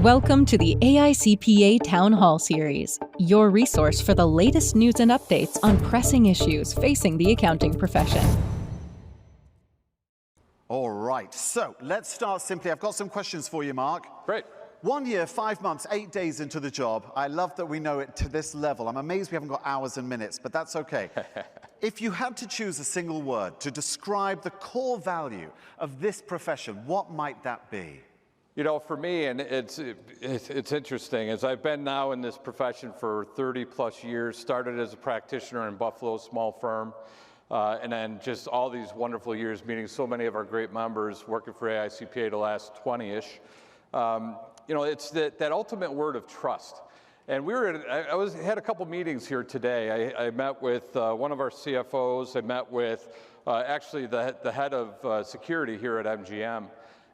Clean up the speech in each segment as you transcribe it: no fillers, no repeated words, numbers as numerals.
Welcome to the AICPA Town Hall Series, your resource for the latest news and updates on pressing issues facing the accounting profession. All right, so let's start simply. I've got some questions for you, Mark. Great. 1 year, 5 months, 8 days into the job. I love that we know it to this level. I'm amazed we haven't got hours and minutes, but that's okay. If you had to choose a single word to describe the core value of this profession, what might that be? You know, for me, and it's interesting, as I've been now in this profession for 30 plus years, started as a practitioner in Buffalo, small firm, and then just all these wonderful years meeting so many of our great members, working for AICPA the last 20-ish. You know, it's that ultimate word of trust. And I had a couple meetings here today. I met with one of our CFOs. I met with actually the head of security here at MGM.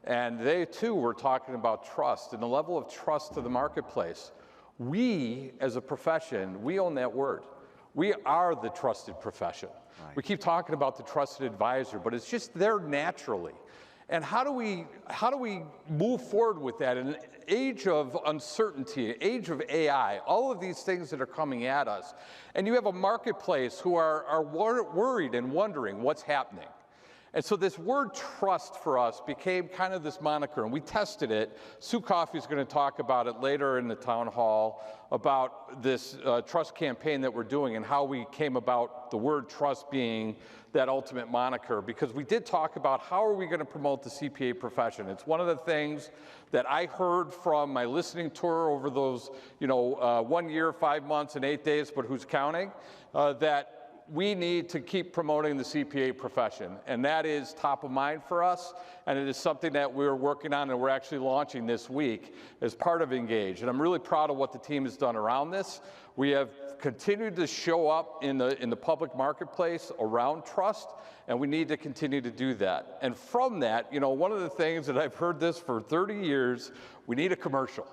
And they too were talking about trust and the level of trust to the marketplace. We, as a profession, we own that word. We are the trusted profession. Right. We keep talking about the trusted advisor, but it's just there naturally. And how do we move forward with that in an age of uncertainty, an age of AI, all of these things that are coming at us, and you have a marketplace who are worried and wondering what's happening. And so this word trust for us became kind of this moniker, and we tested it. Sue Coffey is going to talk about it later in the town hall, about this trust campaign that we're doing and how we came about the word trust being that ultimate moniker, because we did talk about how are we going to promote the CPA profession. It's one of the things that I heard from my listening tour over those, 1 year, 5 months, and 8 days, but who's counting, that we need to keep promoting the CPA profession, and that is top of mind for us, and it is something that we're working on and we're actually launching this week as part of Engage. And I'm really proud of what the team has done around this. We have continued to show up in the public marketplace around trust, and we need to continue to do that. And from that, one of the things that I've heard this for 30 years, we need a commercial,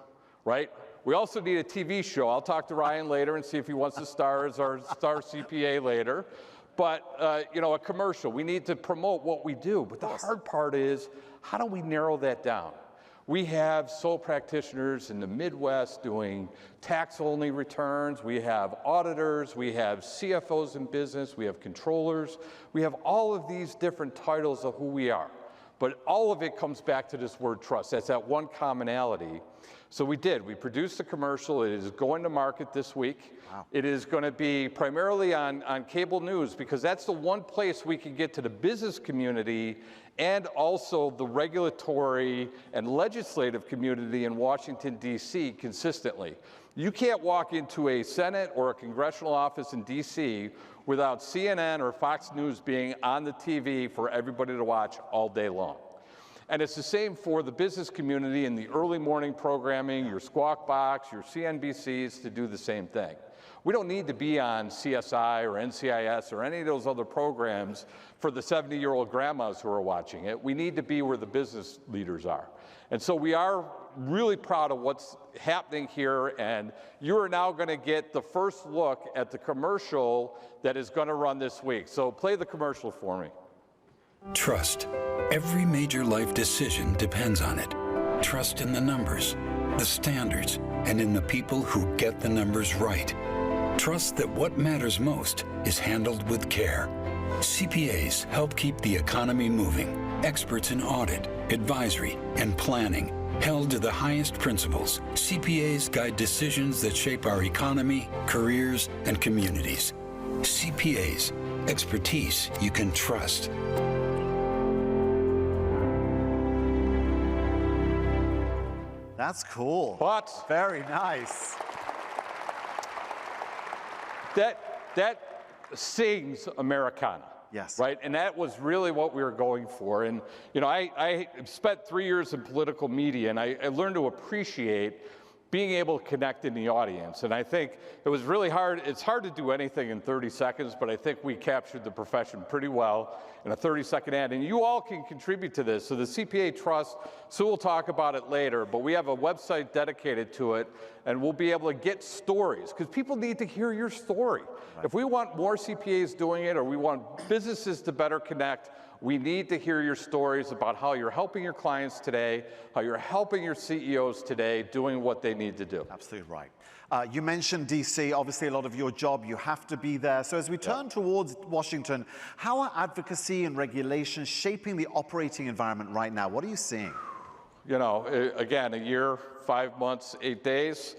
right? We also need a TV show. I'll talk to Ryan later and see if he wants to star as our star CPA later. But, a commercial. We need to promote what we do. But the hard part is, how do we narrow that down? We have sole practitioners in the Midwest doing tax-only returns. We have auditors. We have CFOs in business. We have controllers. We have all of these different titles of who we are. But all of it comes back to this word trust. That's that one commonality. So we produced a commercial. It is going to market this week. Wow. It is going to be primarily on cable news, because that's the one place we can get to the business community and also the regulatory and legislative community in Washington, D.C. consistently. You can't walk into a Senate or a congressional office in D.C. without CNN or Fox News being on the TV for everybody to watch all day long. And it's the same for the business community in the early morning programming, your Squawk Box, your CNBCs to do the same thing. We don't need to be on CSI or NCIS or any of those other programs for the 70-year-old grandmas who are watching it. We need to be where the business leaders are. And so we are really proud of what's happening here, and you are now going to get the first look at the commercial that is going to run this week. So play the commercial for me. Trust. Every major life decision depends on it. Trust in the numbers, the standards, and in the people who get the numbers right. Trust that what matters most is handled with care. CPAs help keep the economy moving. Experts in audit, advisory, and planning, held to the highest principles. CPAs guide decisions that shape our economy, careers, and communities. CPAs, expertise you can trust. That's cool. But very nice. That sings Americana. Yes. Right? And that was really what we were going for. And, I spent 3 years in political media, and I learned to appreciate being able to connect in the audience. And I think it was really hard. It's hard to do anything in 30 seconds, but I think we captured the profession pretty well in a 30-second ad. And you all can contribute to this. So the CPA Trust Sue will talk about it later, but we have a website dedicated to it, and we'll be able to get stories, because people need to hear your story. Right. If we want more CPAs doing it, or we want businesses to better connect, we need to hear your stories about how you're helping your clients today, how you're helping your CEOs today doing what they need to do. Absolutely right. You mentioned DC, obviously a lot of your job, you have to be there. So as we turn towards Washington, how are advocacy and regulation shaping the operating environment right now? What are you seeing? You know, again, a year, 5 months, 8 days.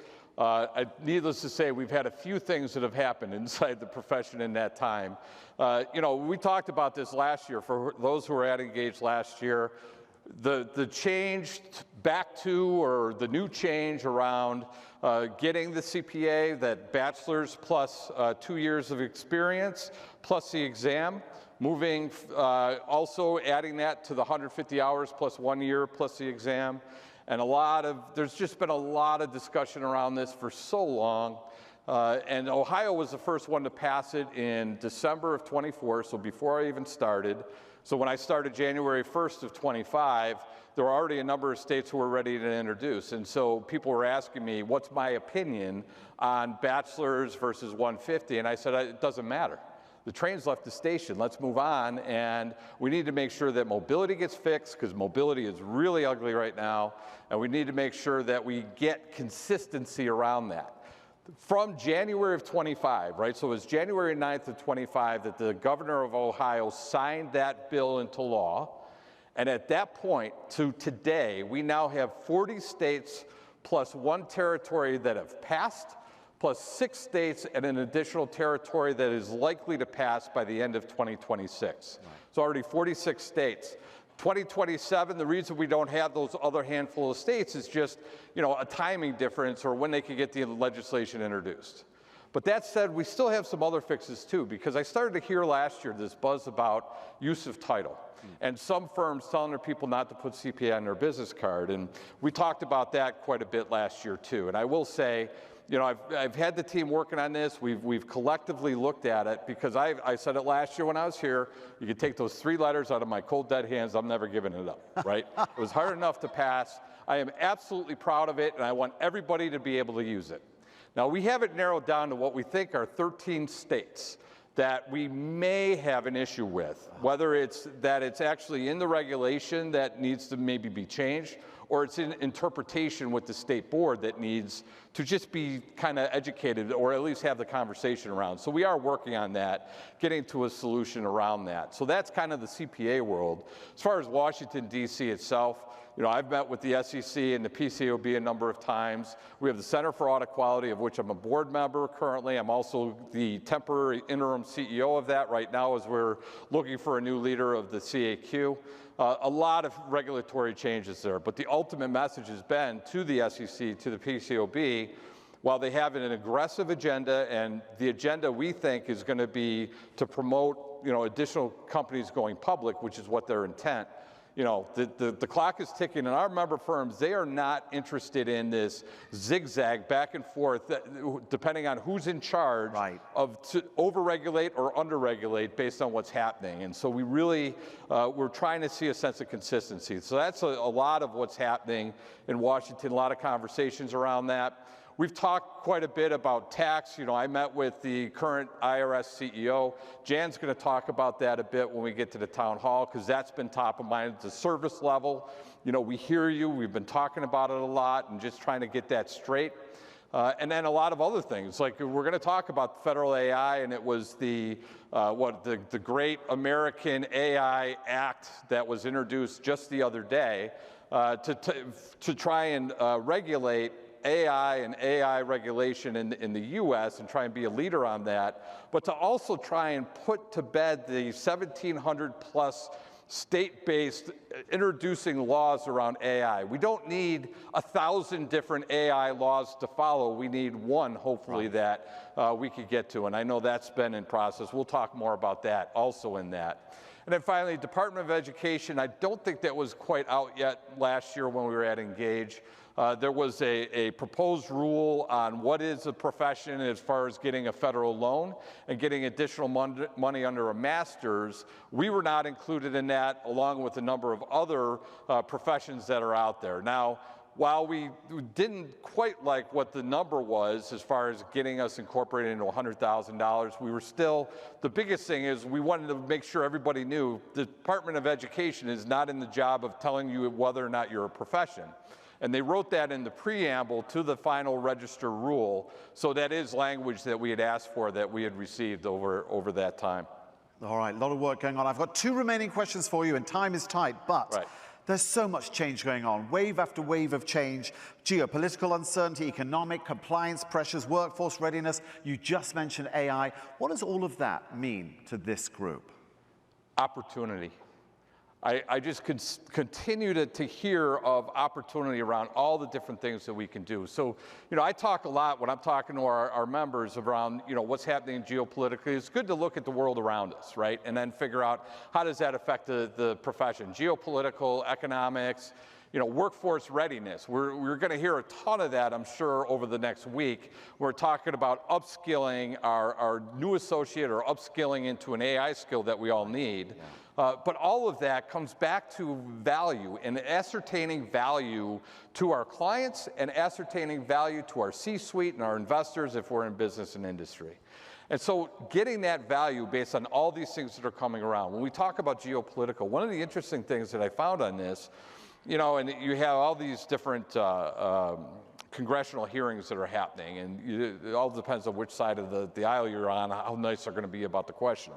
Needless to say, we've had a few things that have happened inside the profession in that time. You know, we talked about this last year. For those who were at Engage last year, the change back to, or the new change around getting the CPA, that bachelor's plus 2 years of experience, plus the exam, moving, also adding that to the 150 hours plus 1 year plus the exam. And there's just been a lot of discussion around this for so long. And Ohio was the first one to pass it in December of 24, so before I even started. So when I started January 1st of 25, there were already a number of states who were ready to introduce. And so people were asking me, what's my opinion on bachelor's versus 150? And I said, it doesn't matter. The train's left the station, let's move on, and we need to make sure that mobility gets fixed, because mobility is really ugly right now, and we need to make sure that we get consistency around that. From January of 25, right, so it was January 9th of 25 that the governor of Ohio signed that bill into law, and at that point to today, we now have 40 states plus 1 territory that have passed, plus 6 states and an additional territory that is likely to pass by the end of 2026. Right. So already 46 states. 2027, the reason we don't have those other handful of states is just, you know, a timing difference, or when they could get the legislation introduced. But that said, we still have some other fixes too, because I started to hear last year this buzz about use of title. And some firms telling their people not to put CPA on their business card. And we talked about that quite a bit last year too. And I will say, you know, I've had the team working on this. We've collectively looked at it, because I said it last year when I was here. You could take those 3 letters out of my cold dead hands. I'm never giving it up, right? It was hard enough to pass. I am absolutely proud of it, and I want everybody to be able to use it. Now, we have it narrowed down to what we think are 13 states that we may have an issue with, whether it's that it's actually in the regulation that needs to maybe be changed, or it's in interpretation with the state board that needs to just be kind of educated, or at least have the conversation around. So we are working on that, getting to a solution around that. So that's kind of the CPA world. As far as Washington, D.C. itself, you know, I've met with the SEC and the PCAOB a number of times. We have the Center for Audit Quality, of which I'm a board member currently. I'm also the temporary interim CEO of that right now, as we're looking for a new leader of the CAQ. A lot of regulatory changes there, but the ultimate message has been to the SEC, to the PCAOB, while they have an aggressive agenda, and the agenda we think is going to be to promote, you know, additional companies going public, which is what their intent. You know, the clock is ticking, and our member firms, they are not interested in this zigzag back and forth, depending on who's in charge, right, of to overregulate or underregulate based on what's happening. And so we really, we're trying to see a sense of consistency. So that's a lot of what's happening in Washington, a lot of conversations around that. We've talked quite a bit about tax. You know, I met with the current IRS CEO. Jan's going to talk about that a bit when we get to the town hall, because that's been top of mind at the service level. You know, we hear you. We've been talking about it a lot and just trying to get that straight. And then a lot of other things, like we're going to talk about federal AI, and it was the Great American AI Act that was introduced just the other day to try and regulate AI and AI regulation in the U.S. and try and be a leader on that, but to also try and put to bed the 1,700 plus state-based introducing laws around AI. We don't need 1,000 different AI laws to follow. We need one, hopefully, that we could get to, and I know that's been in process. We'll talk more about that also in that. And then finally, Department of Education, I don't think that was quite out yet last year when we were at Engage. There was a proposed rule on what is a profession as far as getting a federal loan and getting additional money under a master's. We were not included in that, along with a number of other professions that are out there. Now, while we didn't quite like what the number was as far as getting us incorporated into $100,000, we were still, the biggest thing is we wanted to make sure everybody knew the Department of Education is not in the job of telling you whether or not you're a profession. And they wrote that in the preamble to the final register rule, so that is language that we had asked for, that we had received over that time. All right, a lot of work going on. I've got 2 remaining questions for you, and time is tight, but Right. There's so much change going on, wave after wave of change, geopolitical uncertainty, economic, compliance pressures, workforce readiness. You just mentioned AI. What does all of that mean to this group? Opportunity. I just continue to hear of opportunity around all the different things that we can do. So, I talk a lot when I'm talking to our members around, what's happening geopolitically. It's good to look at the world around us, right? And then figure out how does that affect the profession. Geopolitical, economics, workforce readiness. We're going to hear a ton of that, I'm sure, over the next week. We're talking about upskilling our new associate, or upskilling into an AI skill that we all need. Yeah. But all of that comes back to value and ascertaining value to our clients and ascertaining value to our C-suite and our investors if we're in business and industry. And so getting that value based on all these things that are coming around. When we talk about geopolitical, one of the interesting things that I found on this, and you have all these different congressional hearings that are happening, and it all depends on which side of the aisle you're on, how nice they're going to be about the question.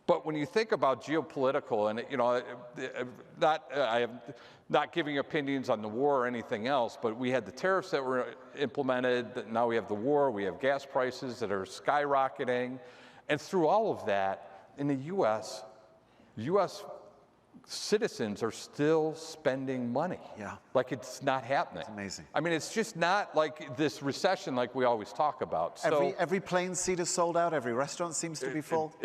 But when you think about geopolitical, and I am not giving opinions on the war or anything else, but we had the tariffs that were implemented, now we have the war, we have gas prices that are skyrocketing, and through all of that, in the U.S. citizens are still spending money. Yeah. Like it's not happening. It's amazing. I mean, it's just not like this recession like we always talk about. So every plane seat is sold out. Every restaurant seems to be full.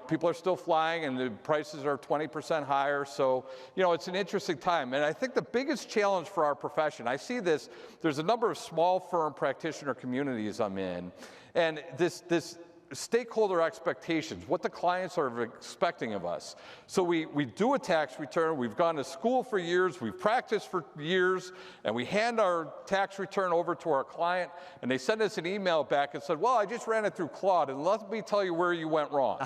People are still flying, and the prices are 20% higher. So, it's an interesting time. And I think the biggest challenge for our profession, I see this, there's a number of small firm practitioner communities I'm in, and this stakeholder expectations, what the clients are expecting of us. So we do a tax return, we've gone to school for years, we've practiced for years, and we hand our tax return over to our client, and they send us an email back and said, well, I just ran it through Claude, and let me tell you where you went wrong.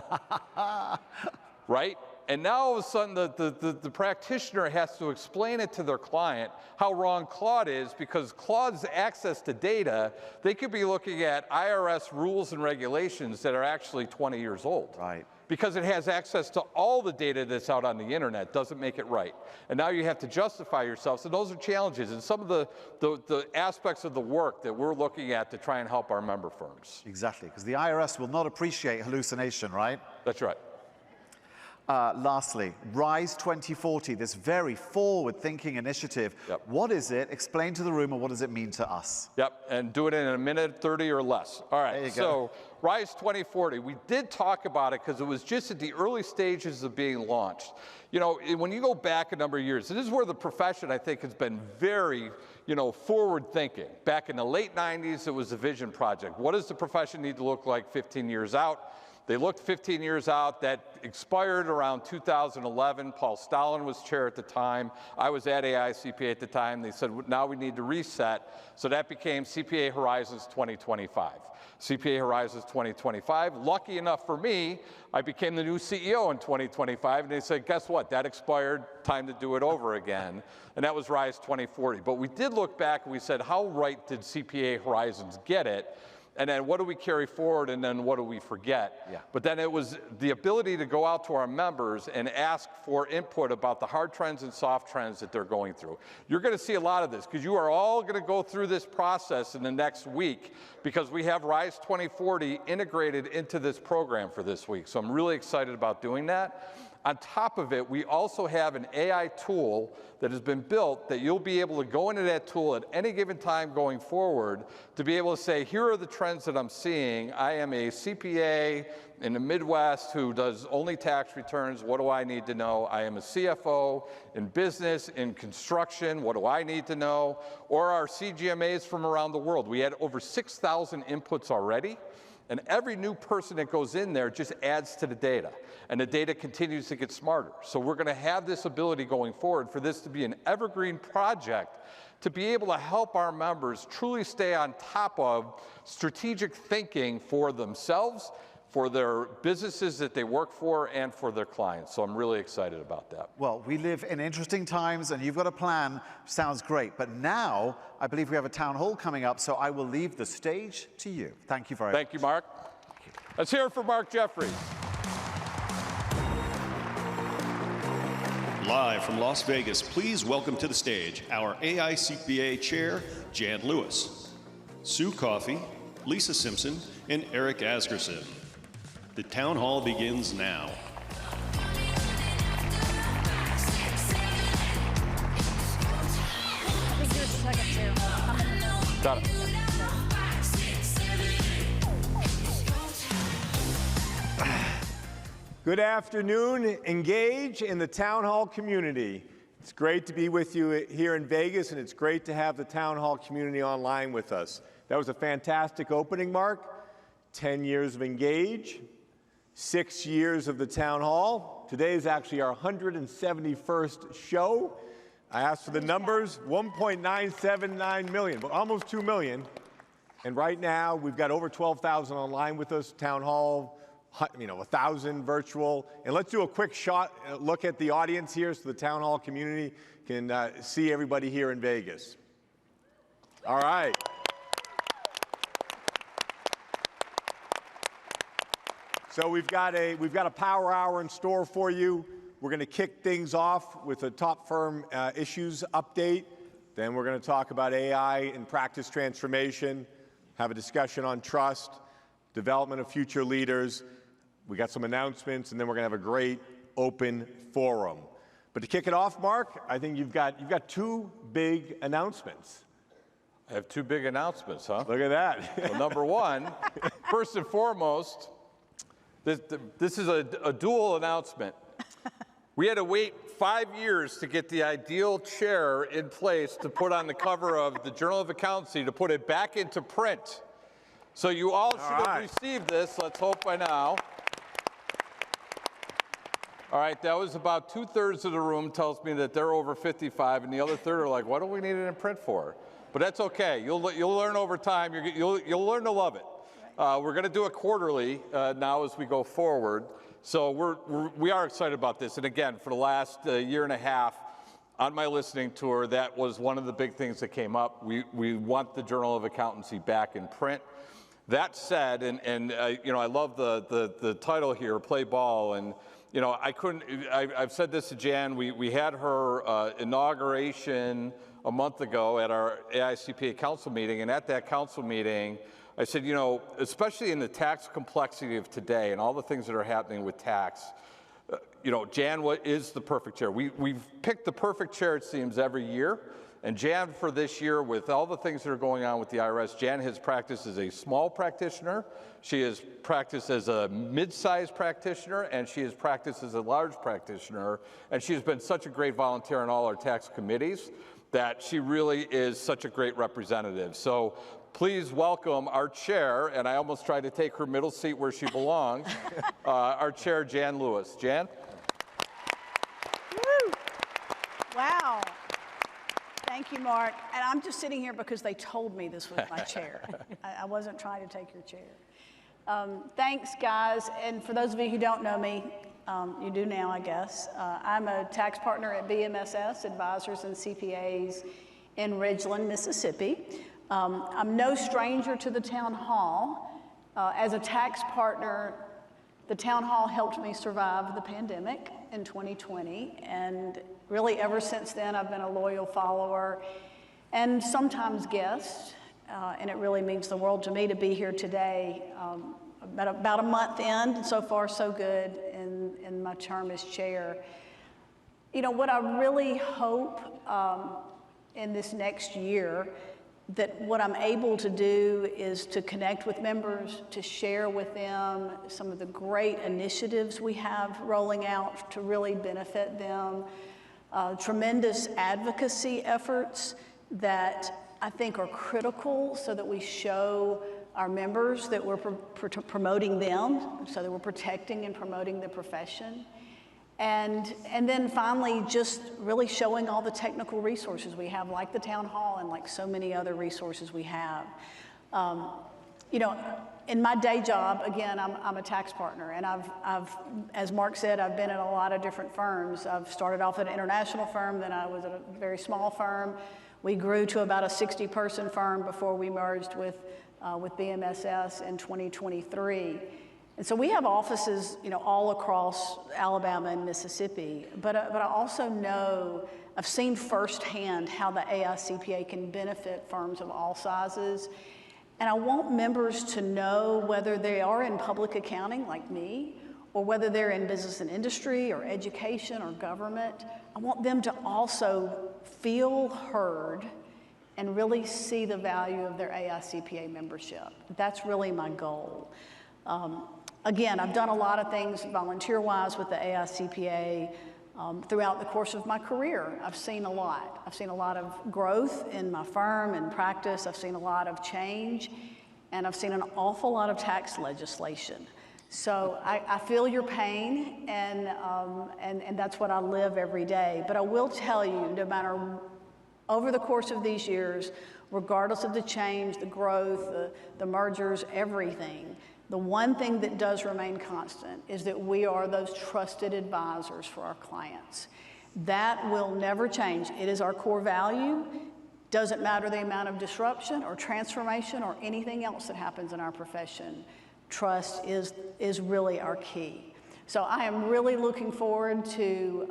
Right? And now all of a sudden the practitioner has to explain it to their client how wrong Claude is, because Claude's access to data, they could be looking at IRS rules and regulations that are actually 20 years old. Right. Because it has access to all the data that's out on the internet, doesn't make it right. And now you have to justify yourself. So those are challenges, and some of the aspects of the work that we're looking at to try and help our member firms. Exactly, because the IRS will not appreciate hallucination, right? That's right. Lastly, RISE 2040, this very forward-thinking initiative. Yep. What is it? Explain to the room, and what does it mean to us? Yep, and do it in a minute 30 or less. All right, there you so RISE 2040, we did talk about it because it was just at the early stages of being launched. When you go back a number of years, this is where the profession, I think, has been very, forward-thinking. Back in the late 90s, it was the Vision Project. What does the profession need to look like 15 years out? They looked 15 years out. That expired around 2011. Paul Stalin was chair at the time. I was at AICPA at the time. They said, now we need to reset. So that became CPA Horizons 2025. CPA Horizons 2025. Lucky enough for me, I became the new CEO in 2025. And they said, guess what? That expired. Time to do it over again. And that was RISE 2040. But we did look back and we said, how right did CPA Horizons get it? And then what do we carry forward, and then what do we forget? Yeah. But then it was the ability to go out to our members and ask for input about the hard trends and soft trends that they're going through. You're going to see a lot of this, because you are all going to go through this process in the next week, because we have RISE 2040 integrated into this program for this week. So I'm really excited about doing that. On top of it, we also have an AI tool that has been built that you'll be able to go into that tool at any given time going forward to be able to say, here are the trends that I'm seeing. I am a CPA in the Midwest who does only tax returns. What do I need to know? I am a CFO in business, in construction. What do I need to know? Or our CGMAs from around the world. We had over 6,000 inputs already. And every new person that goes in there just adds to the data. And the data continues to get smarter. So we're going to have this ability going forward for this to be an evergreen project to be able to help our members truly stay on top of strategic thinking for themselves, for their businesses that they work for, and for their clients. So I'm really excited about that. Well, we live in interesting times, and you've got a plan. Sounds great. But now, I believe we have a town hall coming up, so I will leave the stage to you. Thank you very much. Thank you, Mark. Let's hear it for Mark Jeffries. Live from Las Vegas, please welcome to the stage our AICPA Chair, Jan Lewis, Sue Coffey, Lisa Simpson, and Eric Asgerson. The town hall begins now. Got it. Good afternoon, Engage in the Town Hall community. It's great to be with you here in Vegas, and it's great to have the Town Hall community online with us. That was a fantastic opening, Mark. 10 years of Engage, 6 years of the Town Hall. Today is actually our 171st show. I asked for the numbers, 1.979 million, but almost 2 million. And right now, we've got over 12,000 online with us, Town Hall, 1,000 virtual. And let's do a quick look at the audience here so the Town Hall community can see everybody here in Vegas. All right. So we've got a power hour in store for you. We're going to kick things off with a top firm issues update. Then we're going to talk about AI and practice transformation, have a discussion on trust, development of future leaders. We got some announcements, and then we're going to have a great open forum. But to kick it off, Mark, I think you've got two big announcements. I have two big announcements, huh? Look at that. Well, number one, first and foremost, this is a dual announcement. We had to wait 5 years to get the ideal chair in place to put on the cover of the Journal of Accountancy to put it back into print. So you all should have received this, let's hope by now. All right, that was about 2/3 of the room tells me that they're over 55, and the other third are like, what do we need it in print for? But that's okay. You'll learn over time. You'll learn to love it. We're going to do it quarterly now as we go forward. So we are excited about this. And again, for the last year and a half on my listening tour, that was one of the big things that came up. We want the Journal of Accountancy back in print. That said, and I love the title here, Play Ball, and I've said this to Jan. We had her inauguration a month ago at our AICPA council meeting, and at that council meeting, I said, especially in the tax complexity of today and all the things that are happening with tax, Jan is the perfect chair. We've picked the perfect chair, it seems, every year. And Jan, for this year, with all the things that are going on with the IRS, Jan has practiced as a small practitioner. She has practiced as a mid-sized practitioner, and she has practiced as a large practitioner. And she's been such a great volunteer in all our tax committees that she really is such a great representative. So please welcome our chair, and I almost tried to take her middle seat where she belongs, our chair, Jan Lewis. Jan? Woo. Wow. Thank you, Mark. And I'm just sitting here because they told me this was my chair. I wasn't trying to take your chair. Thanks, guys. And for those of you who don't know me, you do now, I guess. I'm a tax partner at BMSS, Advisors and CPAs in Ridgeland, Mississippi. I'm no stranger to the town hall. As a tax partner, the town hall helped me survive the pandemic in 2020, and really ever since then I've been a loyal follower and sometimes guest, and it really means the world to me to be here today. about a month in, and so far so good in my term as chair. You know, what I really hope in this next year, that what I'm able to do is to connect with members, to share with them some of the great initiatives we have rolling out to really benefit them, tremendous advocacy efforts that I think are critical so that we show our members that we're promoting them, so that we're protecting and promoting the profession. And then finally, just really showing all the technical resources we have, like the town hall and like so many other resources we have. You know, in my day job, again, I'm a tax partner, and I've, as Mark said, I've been in a lot of different firms. I've started off at an international firm, then I was at a very small firm. We grew to about a 60-person firm before we merged with BMSS in 2023. And so we have offices, you know, all across Alabama and Mississippi, but I also know, I've seen firsthand how the AICPA can benefit firms of all sizes. And I want members to know whether they are in public accounting like me, or whether they're in business and industry or education or government. I want them to also feel heard and really see the value of their AICPA membership. That's really my goal. Again, I've done a lot of things volunteer-wise with the AICPA throughout the course of my career. I've seen a lot. I've seen a lot of growth in my firm and practice. I've seen a lot of change, and I've seen an awful lot of tax legislation. So I feel your pain, and that's what I live every day. But I will tell you, no matter, over the course of these years, regardless of the change, the growth, the mergers, everything, the one thing that does remain constant is that we are those trusted advisors for our clients. That will never change. It is our core value. Doesn't matter the amount of disruption or transformation or anything else that happens in our profession. Trust is really our key. So I am really looking forward to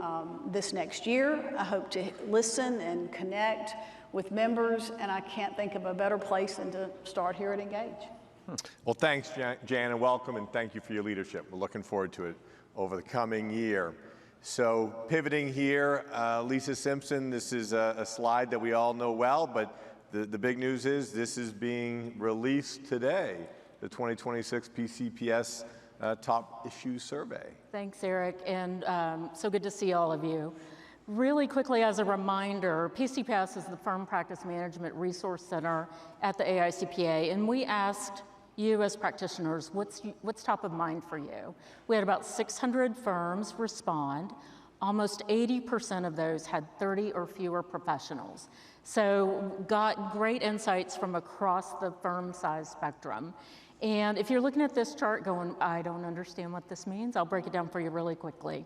this next year. I hope to listen and connect with members, and I can't think of a better place than to start here at Engage. Well, thanks, Jan, and welcome, and thank you for your leadership. We're looking forward to it over the coming year. So pivoting here, Lisa Simpson, this is a slide that we all know well, but the big news is this is being released today, the 2026 PCPS Top Issues Survey. Thanks, Eric, and so good to see all of you. Really quickly, as a reminder, PCPS is the Firm Practice Management Resource Center at the AICPA, and we asked you as practitioners, what's top of mind for you? We had about 600 firms respond. Almost 80% of those had 30 or fewer professionals. So got great insights from across the firm size spectrum. And if you're looking at this chart going, I don't understand what this means, I'll break it down for you really quickly.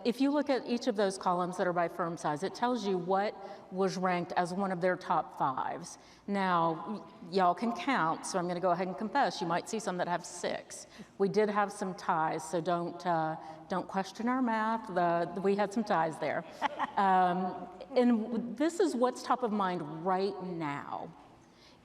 If you look at each of those columns that are by firm size, it tells you what was ranked as one of their top 5s. Now, y'all can count, so I'm going to go ahead and confess, you might see some that have 6. We did have some ties, so don't question our math. We had some ties there. And this is what's top of mind right now.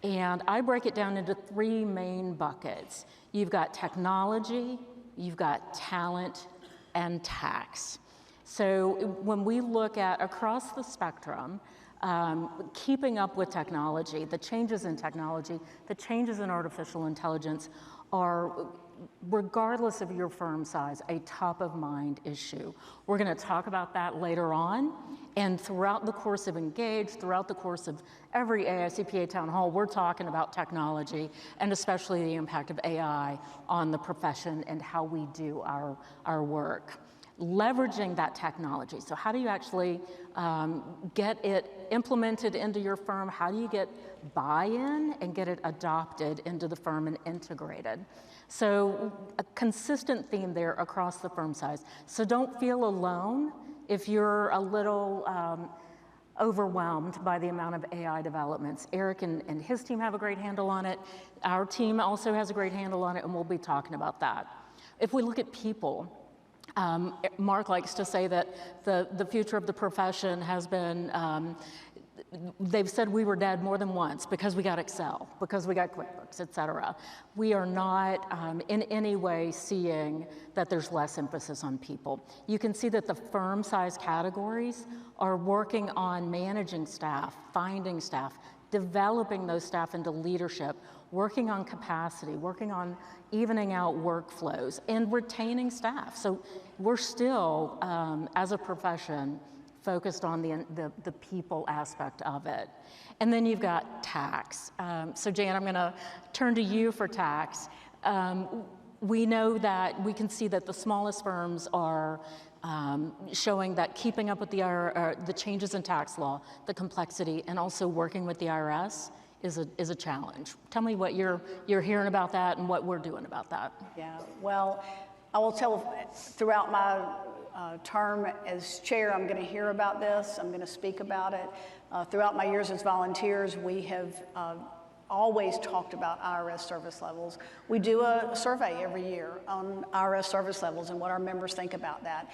And I break it down into 3 main buckets. You've got technology, you've got talent, and tax. So when we look at across the spectrum, keeping up with technology, the changes in technology, the changes in artificial intelligence are, regardless of your firm size, a top of mind issue. We're going to talk about that later on. And throughout the course of Engage, throughout the course of every AICPA town hall, we're talking about technology and especially the impact of AI on the profession and how we do our work. Leveraging that technology. So how do you actually get it implemented into your firm? How do you get buy-in and get it adopted into the firm and integrated? So a consistent theme there across the firm size. So don't feel alone if you're a little overwhelmed by the amount of AI developments. Eric and his team have a great handle on it. Our team also has a great handle on it, and we'll be talking about that. If we look at people, Mark likes to say that the future of the profession has been they've said we were dead more than once because we got Excel, because we got QuickBooks, et cetera. We are not in any way seeing that there's less emphasis on people. You can see that the firm size categories are working on managing staff, finding staff, developing those staff into leadership, working on capacity, working on evening out workflows, and retaining staff. So we're still, as a profession, focused on the people aspect of it. And then you've got tax. So Jan, I'm gonna turn to you for tax. We know that we can see that the smallest firms are showing that keeping up with the changes in tax law, the complexity, and also working with the IRS is a challenge. Tell me what you're hearing about that and what we're doing about that. Yeah, well, I will tell throughout my term as chair, I'm going to hear about this. I'm going to speak about it. Throughout my years as volunteers, we have always talked about IRS service levels. We do a survey every year on IRS service levels and what our members think about that.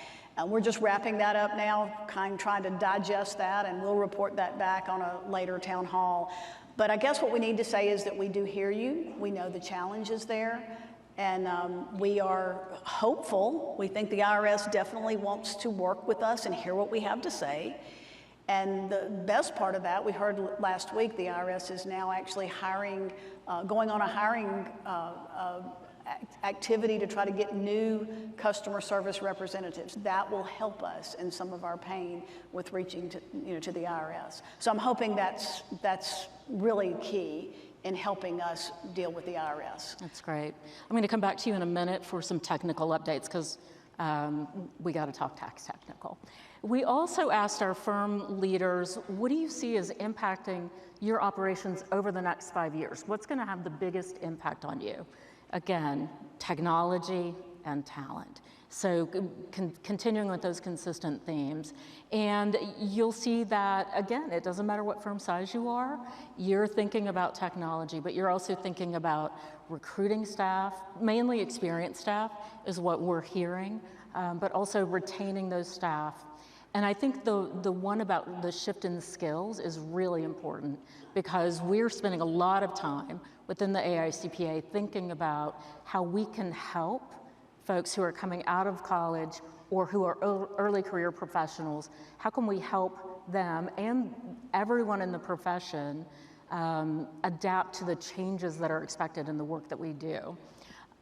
We're just wrapping that up now, trying to digest that, and we'll report that back on a later town hall. But I guess what we need to say is that we do hear you. We know the challenge is there. And we are hopeful. We think the IRS definitely wants to work with us and hear what we have to say. And the best part of that, we heard last week, the IRS is now actually hiring, going on a hiring activity to try to get new customer service representatives. That will help us in some of our pain with reaching to the IRS. So I'm hoping that's really key in helping us deal with the IRS. That's great. I'm going to come back to you in a minute for some technical updates because we got to talk tax technical. We also asked our firm leaders, what do you see as impacting your operations over the next 5 years? What's going to have the biggest impact on you? Again, technology and talent. So continuing with those consistent themes. And you'll see that, again, it doesn't matter what firm size you are, you're thinking about technology, but you're also thinking about recruiting staff, mainly experienced staff is what we're hearing, but also retaining those staff. And I think the one about the shift in skills is really important because we're spending a lot of time within the AICPA thinking about how we can help folks who are coming out of college or who are early career professionals. How can we help them and everyone in the profession adapt to the changes that are expected in the work that we do?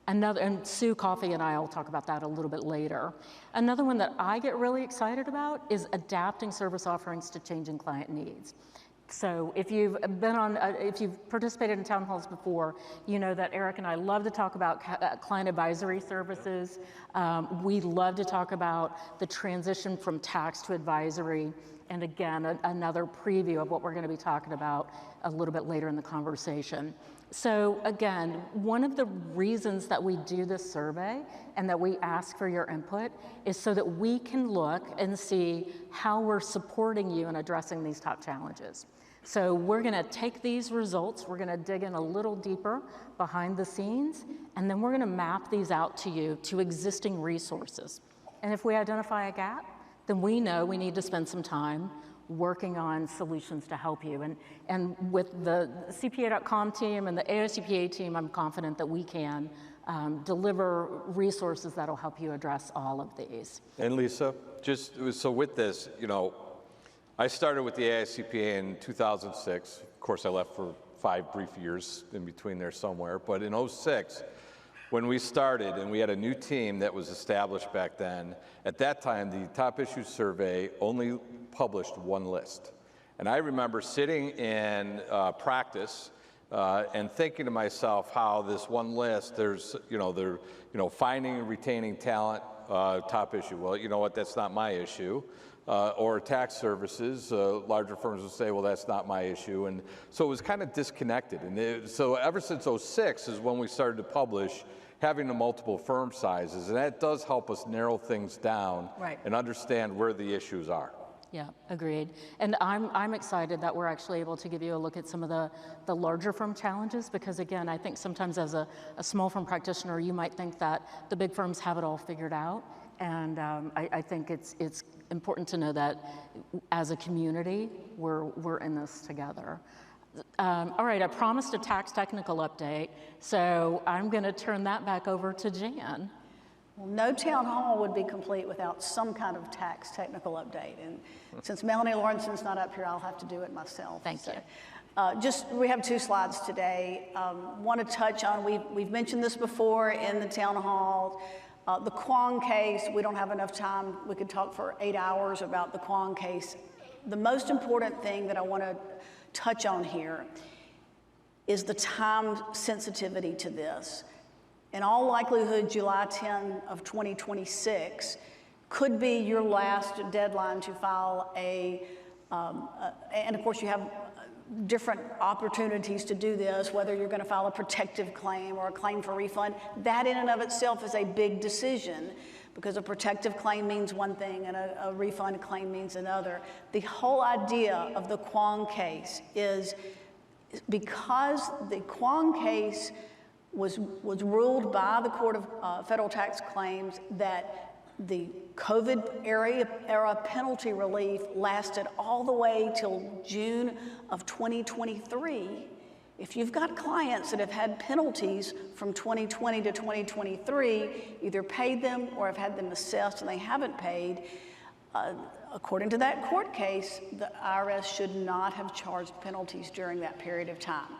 And Sue Coffey and I will talk about that a little bit later. Another one that I get really excited about is adapting service offerings to changing client needs. So if you've participated in town halls before, you know that Eric and I love to talk about client advisory services. We love to talk about the transition from tax to advisory. And again, another preview of what we're going to be talking about a little bit later in the conversation. So again, one of the reasons that we do this survey and that we ask for your input is so that we can look and see how we're supporting you in addressing these top challenges. So we're gonna take these results, we're gonna dig in a little deeper behind the scenes, and then we're gonna map these out to you to existing resources. And if we identify a gap, then we know we need to spend some time working on solutions to help you. And with the CPA.com team and the AICPA team, I'm confident that we can deliver resources that'll help you address all of these. And Lisa, so with this, I started with the AICPA in 2006. Of course, I left for 5 brief years in between there somewhere. But in 2006, when we started and we had a new team that was established back then, at that time, the Top Issues Survey only published one list. And I remember sitting in practice and thinking to myself how this one list, there's, finding and retaining talent, top issue. Well, you know what, that's not my issue. Or tax services, larger firms would say, well, that's not my issue. And so it was kind of disconnected. And so ever since 2006 is when we started to publish having the multiple firm sizes. And that does help us narrow things down and understand where the issues are. Yeah, agreed. And I'm excited that we're actually able to give you a look at some of the larger firm challenges because, again, I think sometimes as a small firm practitioner, you might think that the big firms have it all figured out. And I think it's important to know that as a community, we're in this together. All right, I promised a tax technical update, so I'm going to turn that back over to Jan. Well, no town hall would be complete without some kind of tax technical update. And since Melanie Lawrenson's not up here, I'll have to do it myself. Thank you. We have 2 slides today. Want to touch on, we've mentioned this before in the town hall, the Kwong case. We don't have enough time. We could talk for 8 hours about the Kwong case. The most important thing that I want to touch on here is the time sensitivity to this. In all likelihood, July 10 of 2026 could be your last deadline to file and of course you have different opportunities to do this, whether you're going to file a protective claim or a claim for refund. That in and of itself is a big decision, because a protective claim means one thing and a refund claim means another. The whole idea of the Kwong case is because the Kwong case was ruled by the Court of Federal Tax Claims that the COVID era penalty relief lasted all the way till June of 2023. If you've got clients that have had penalties from 2020 to 2023, either paid them or have had them assessed and they haven't paid, according to that court case, the IRS should not have charged penalties during that period of time.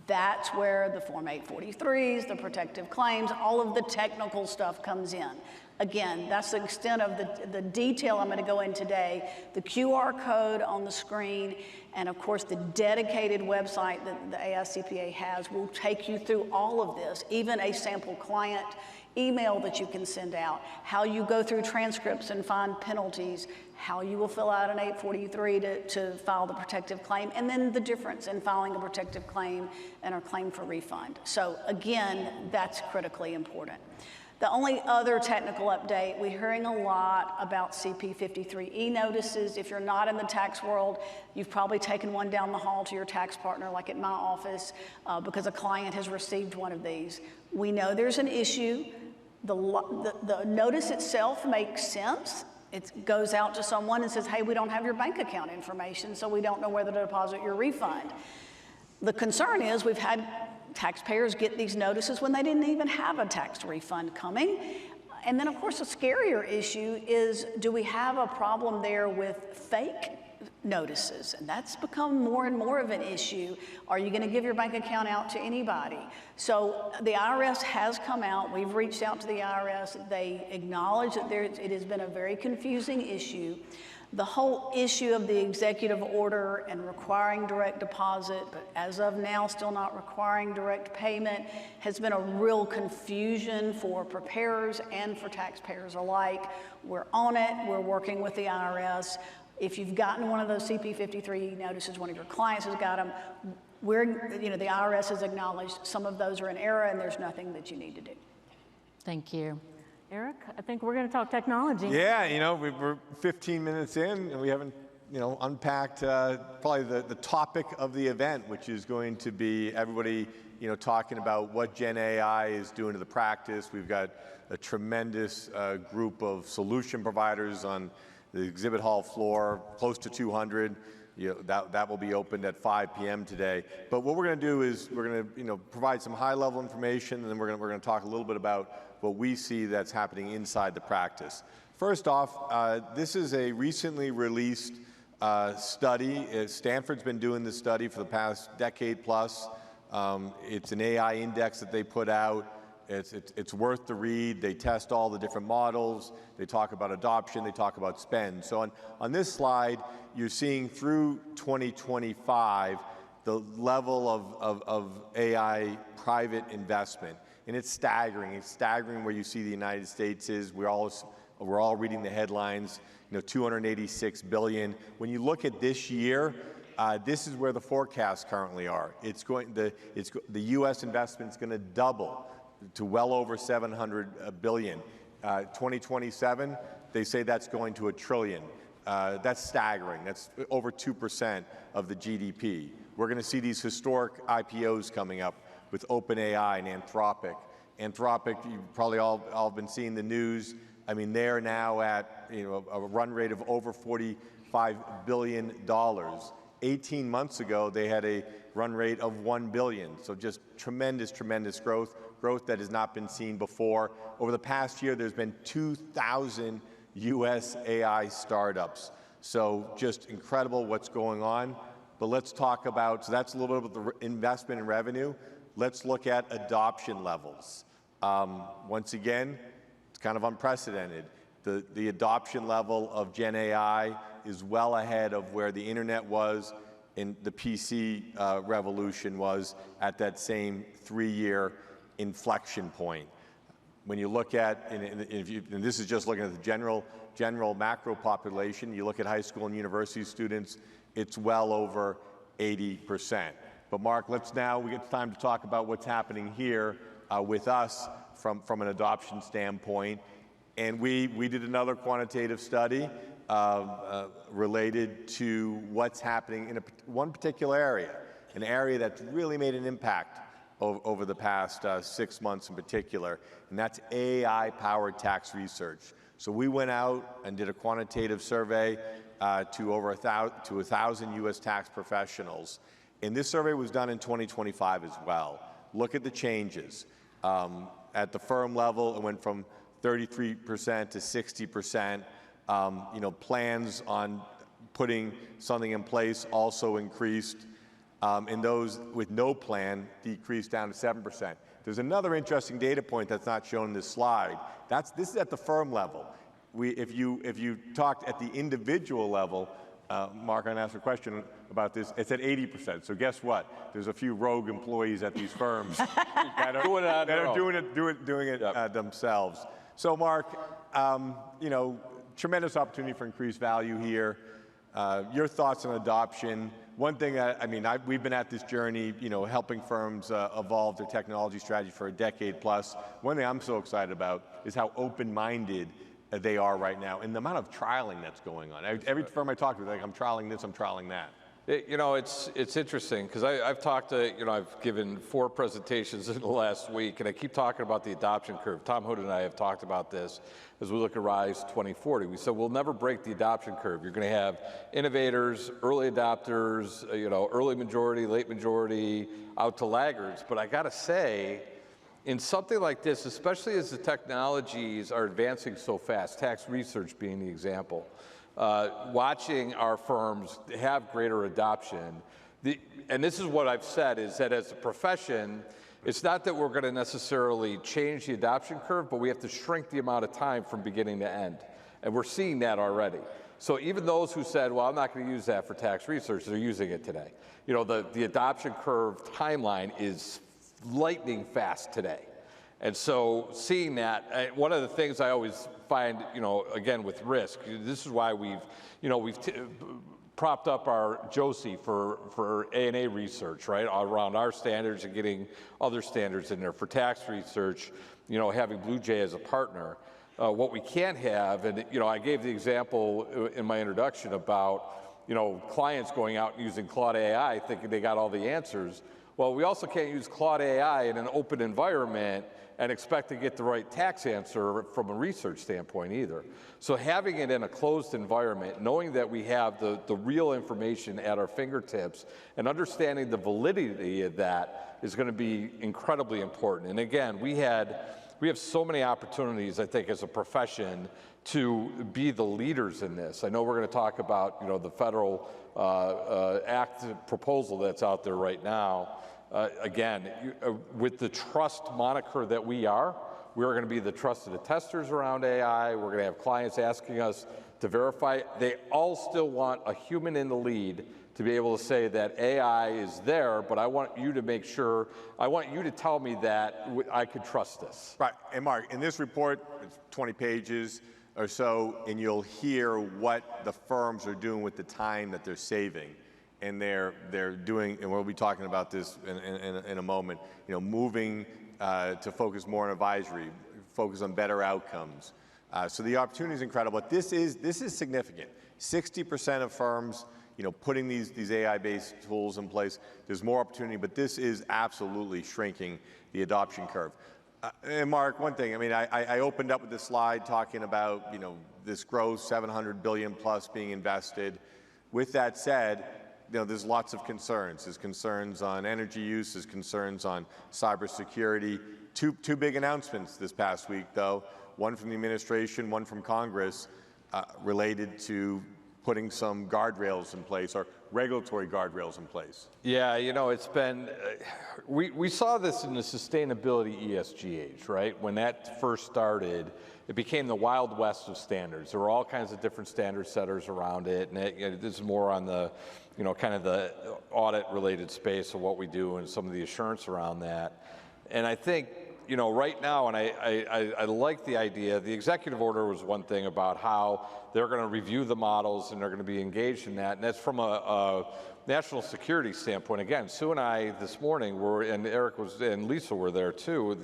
That's where the Form 843s, the protective claims, all of the technical stuff comes in. Again, that's the extent of the detail I'm going to go in today. The QR code on the screen, and of course the dedicated website that the AICPA has will take you through all of this, even a sample client email that you can send out, how you go through transcripts and find penalties, how you will fill out an 843 to file the protective claim, and then the difference in filing a protective claim and a claim for refund. So again, that's critically important. The only other technical update, we're hearing a lot about CP53E notices. If you're not in the tax world, you've probably taken one down the hall to your tax partner, like at my office, because a client has received one of these. We know there's an issue. The notice itself makes sense. It goes out to someone and says, hey, we don't have your bank account information, so we don't know whether to deposit your refund. The concern is we've had taxpayers get these notices when they didn't even have a tax refund coming. And then, of course, a scarier issue is, do we have a problem there with fake notices? And that's become more and more of an issue. Are you going to give your bank account out to anybody? So the IRS has come out. We've reached out to the IRS. They acknowledge that it has been a very confusing issue. The whole issue of the executive order and requiring direct deposit, but as of now still not requiring direct payment, has been a real confusion for preparers and for taxpayers alike. We're on it. We're working with the IRS. If you've gotten one of those CP53 notices, one of your clients has got them, the IRS has acknowledged some of those are in error and there's nothing that you need to do. Thank you. Eric, I think we're going to talk technology. Yeah, we're 15 minutes in and we haven't, unpacked probably the topic of the event, which is going to be everybody, talking about what Gen AI is doing to the practice. We've got a tremendous group of solution providers on the exhibit hall floor, close to 200. That will be opened at 5 p.m. today. But what we're going to do is we're going to provide some high-level information, and then we're going to talk a little bit about what we see that's happening inside the practice. First off, this is a recently released study. Stanford's been doing this study for the past decade plus. It's an AI index that they put out. It's worth the read. They test all the different models. They talk about adoption. They talk about spend. So on this slide, you're seeing through 2025 the level of AI private investment. And it's staggering. It's staggering where you see the United States is. We're all reading the headlines, 286 billion. When you look at this year, this is where the forecasts currently are. The U.S. investment is going to double to well over 700 billion. 2027, they say that's going to $1 trillion. That's staggering. That's over 2% of the GDP. We're going to see these historic IPOs coming up with OpenAI and Anthropic. Anthropic, you've probably all been seeing the news. I mean, they're now at a run rate of over $45 billion. 18 months ago, they had a run rate of $1 billion. So just tremendous, tremendous growth that has not been seen before. Over the past year, there's been 2,000 US AI startups. So just incredible what's going on. But let's talk about, so that's a little bit about the investment in revenue. Let's look at adoption levels. Once again, it's kind of unprecedented. The adoption level of Gen AI is well ahead of where the internet was and the PC revolution was at that same 3-year inflection point. When you look at, and this is just looking at the general macro population, you look at high school and university students, it's well over 80%. But Mark, we get time to talk about what's happening here with us from an adoption standpoint. And we did another quantitative study related to what's happening in one particular area, an area that's really made an impact over the past 6 months in particular, and that's AI-powered tax research. So we went out and did a quantitative survey to over 1,000 US tax professionals. And this survey was done in 2025 as well. Look at the changes. At the firm level, it went from 33% to 60%. Plans on putting something in place also increased. And those with no plan decreased down to 7%. There's another interesting data point that's not shown in this slide. This is at the firm level. If you talked at the individual level, Mark, I'm going to ask a question about this. It's at 80%. So guess what? There's a few rogue employees at these firms that are doing it themselves. So Mark, tremendous opportunity for increased value here. Your thoughts on adoption. One thing, we've been at this journey, helping firms evolve their technology strategy for a decade plus. One thing I'm so excited about is how open-minded they are right now and the amount of trialing that's going on. Every firm I talk to, they're like, I'm trialing this, I'm trialing that. It's interesting because I've talked to, I've given 4 presentations in the last week, and I keep talking about the adoption curve. Tom Hood and I have talked about this as we look at RISE 2040. We said we'll never break the adoption curve. You're going to have innovators, early adopters, early majority, late majority, out to laggards. But I got to say, in something like this, especially as the technologies are advancing so fast, tax research being the example, watching our firms have greater adoption, and this is what I've said, is that as a profession, it's not that we're going to necessarily change the adoption curve, but we have to shrink the amount of time from beginning to end. And we're seeing that already. So even those who said, well, I'm not going to use that for tax research, they're using it today. The adoption curve timeline is lightning fast today. And so seeing that, one of the things I always find, again, with risk, this is why we've propped up our JOSI for A&A research, right, around our standards and getting other standards in there for tax research, having Blue Jay as a partner. What we can't have, and I gave the example in my introduction about, clients going out and using Claude AI thinking they got all the answers. Well, we also can't use Claude AI in an open environment and expect to get the right tax answer from a research standpoint either. So having it in a closed environment, knowing that we have the real information at our fingertips and understanding the validity of that is going to be incredibly important. And again, we have so many opportunities, I think, as a profession to be the leaders in this. I know we're going to talk about, the federal act proposal that's out there right now. Again, with the trust moniker that we're going to be the trusted testers around AI. We're going to have clients asking us to verify. They all still want a human in the lead to be able to say that AI is there, but I want you to make sure, I want you to tell me that I could trust this. Right, and Mark, in this report, it's 20 pages or so, and you'll hear what the firms are doing with the time that they're saving. And they're doing, and we'll be talking about this in a moment, moving to focus more on advisory, focus on better outcomes. So the opportunity is incredible. But this is significant. 60% of firms, putting these AI-based tools in place. There's more opportunity, but this is absolutely shrinking the adoption curve. And Mark, one thing, I mean, I opened up with this slide talking about, you know, this growth, 700 billion plus being invested. With that said, you know, there's lots of concerns. There's concerns on energy use, there's concerns on cybersecurity. Two big announcements this past week, though, one from the administration, one from Congress, related to putting some guardrails in place, or regulatory guardrails in place. Yeah, you know, it's been, we saw this in the sustainability ESG age, right? When that first started, it became the Wild West of standards. There were all kinds of different standard setters around it, and this is more on the, you know, kind of the audit-related space of what we do and some of the assurance around that. And I think, you know, right now, and I like the idea, the executive order was one thing about how they're going to review the models and they're going to be engaged in that, and that's from a national security standpoint. Again, Sue and I this morning were, and Eric was, and Lisa were there too,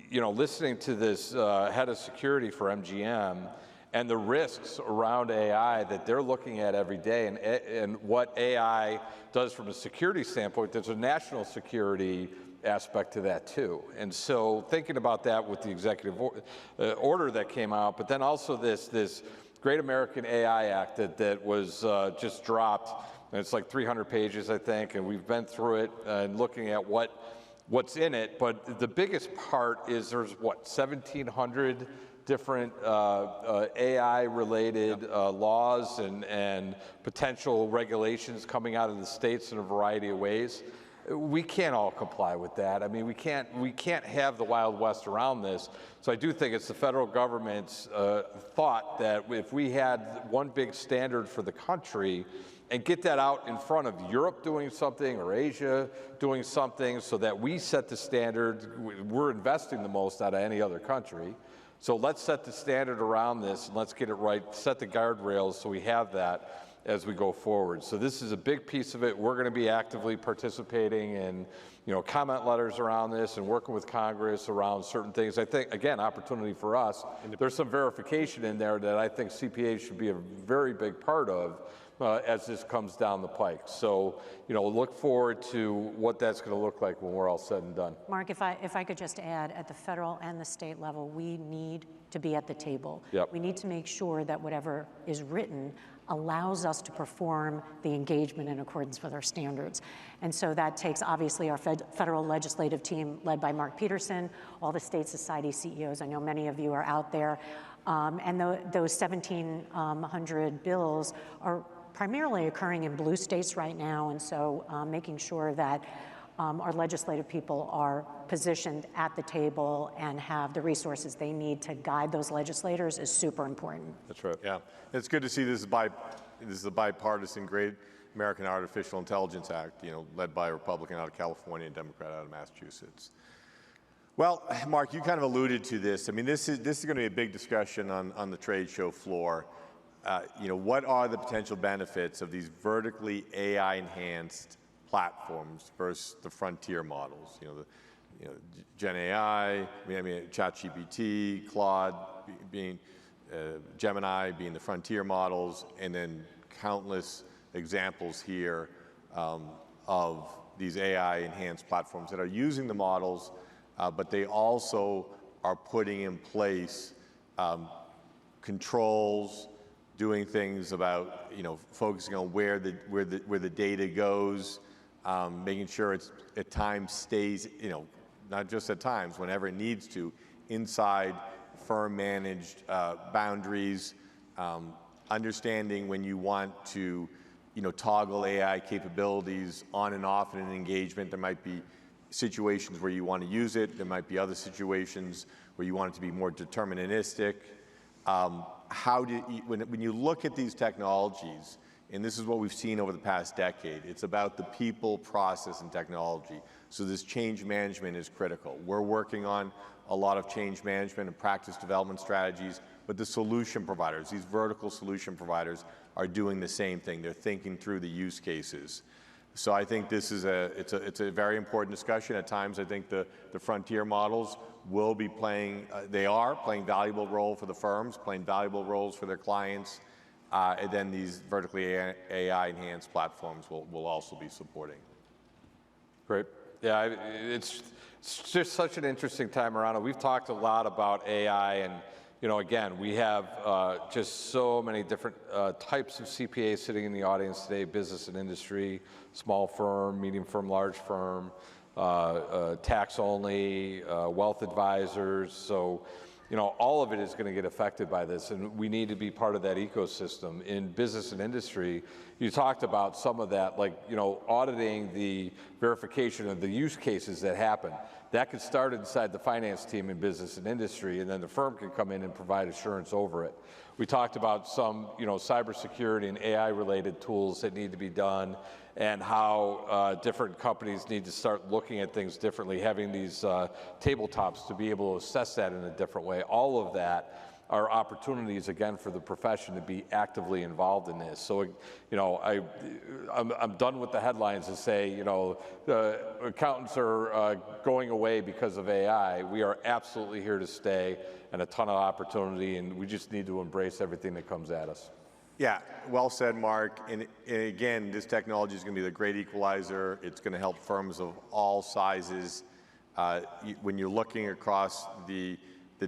you know, listening to this head of security for MGM and the risks around AI that they're looking at every day, and what AI does from a security standpoint. There's a national security aspect to that too. And so thinking about that with the executive order that came out, but then also this Great American AI Act that was just dropped, and it's like 300 pages, I think, and we've been through it and looking at what's in it. But the biggest part is there's, what, 1,700 different AI-related laws and potential regulations coming out of the states in a variety of ways. We can't all comply with that. I mean, we can't have the Wild West around this. So I do think it's the federal government's thought that if we had one big standard for the country and get that out in front of Europe doing something or Asia doing something so that we set the standard, we're investing the most out of any other country. So let's set the standard around this and let's get it right, set the guardrails so we have that as we go forward. So this is a big piece of it. We're going to be actively participating in, you know, comment letters around this and working with Congress around certain things. I think, again, opportunity for us. There's some verification in there that I think CPA should be a very big part of as this comes down the pike. So, you know, look forward to what that's going to look like when we're all said and done. Mark, if I could just add, at the federal and the state level, we need to be at the table. Yep. We need to make sure that whatever is written allows us to perform the engagement in accordance with our standards. And so that takes, obviously, our federal legislative team led by Mark Peterson, all the state society CEOs. I know many of you are out there. And those 1,700 bills are primarily occurring in blue states right now. And so making sure that our legislative people are positioned at the table and have the resources they need to guide those legislators is super important. That's right. Yeah, it's good to see this is a bipartisan Great American Artificial Intelligence Act, you know, led by a Republican out of California and Democrat out of Massachusetts. Well, Mark, you kind of alluded to this. I mean, this is going to be a big discussion on the trade show floor. You know, what are the potential benefits of these vertically AI-enhanced platforms versus the frontier models? You know, Gen AI, I mean, ChatGPT, Claude being Gemini being the frontier models, and then countless examples here of these AI-enhanced platforms that are using the models, but they also are putting in place controls, doing things about, you know, focusing on where the data goes, making sure it's at times stays, you know, not just at times, whenever it needs to, inside firm-managed boundaries, understanding when you want to, you know, toggle AI capabilities on and off in an engagement. There might be situations where you want to use it. There might be other situations where you want it to be more deterministic. When you look at these technologies, and this is what we've seen over the past decade, it's about the people, process, and technology. So this change management is critical. We're working on a lot of change management and practice development strategies, but the solution providers, these vertical solution providers, are doing the same thing. They're thinking through the use cases. So I think this is it's a very important discussion. At times, I think the frontier models will be playing, they are playing valuable role for the firms, playing valuable roles for their clients, and then these vertically AI-enhanced platforms will also be supporting. Great. Yeah, It's just such an interesting time around. We've talked a lot about AI, and again, we have just so many different types of CPAs sitting in the audience today: business and industry, small firm, medium firm, large firm, tax only, wealth advisors. So, all of it is going to get affected by this, and we need to be part of that ecosystem. In business and industry, you talked about some of that, like, auditing the verification of the use cases that happen. That could start inside the finance team in business and industry, and then the firm can come in and provide assurance over it. We talked about some, cybersecurity and AI-related tools that need to be done, and how different companies need to start looking at things differently, having these tabletops to be able to assess that in a different way. All of that are opportunities, again, for the profession to be actively involved in this. So, I'm done with the headlines that say, the accountants are going away because of AI. We are absolutely here to stay, and a ton of opportunity, and we just need to embrace everything that comes at us. Yeah, well said, Mark. And again, this technology is going to be the great equalizer. It's going to help firms of all sizes. When you're looking across the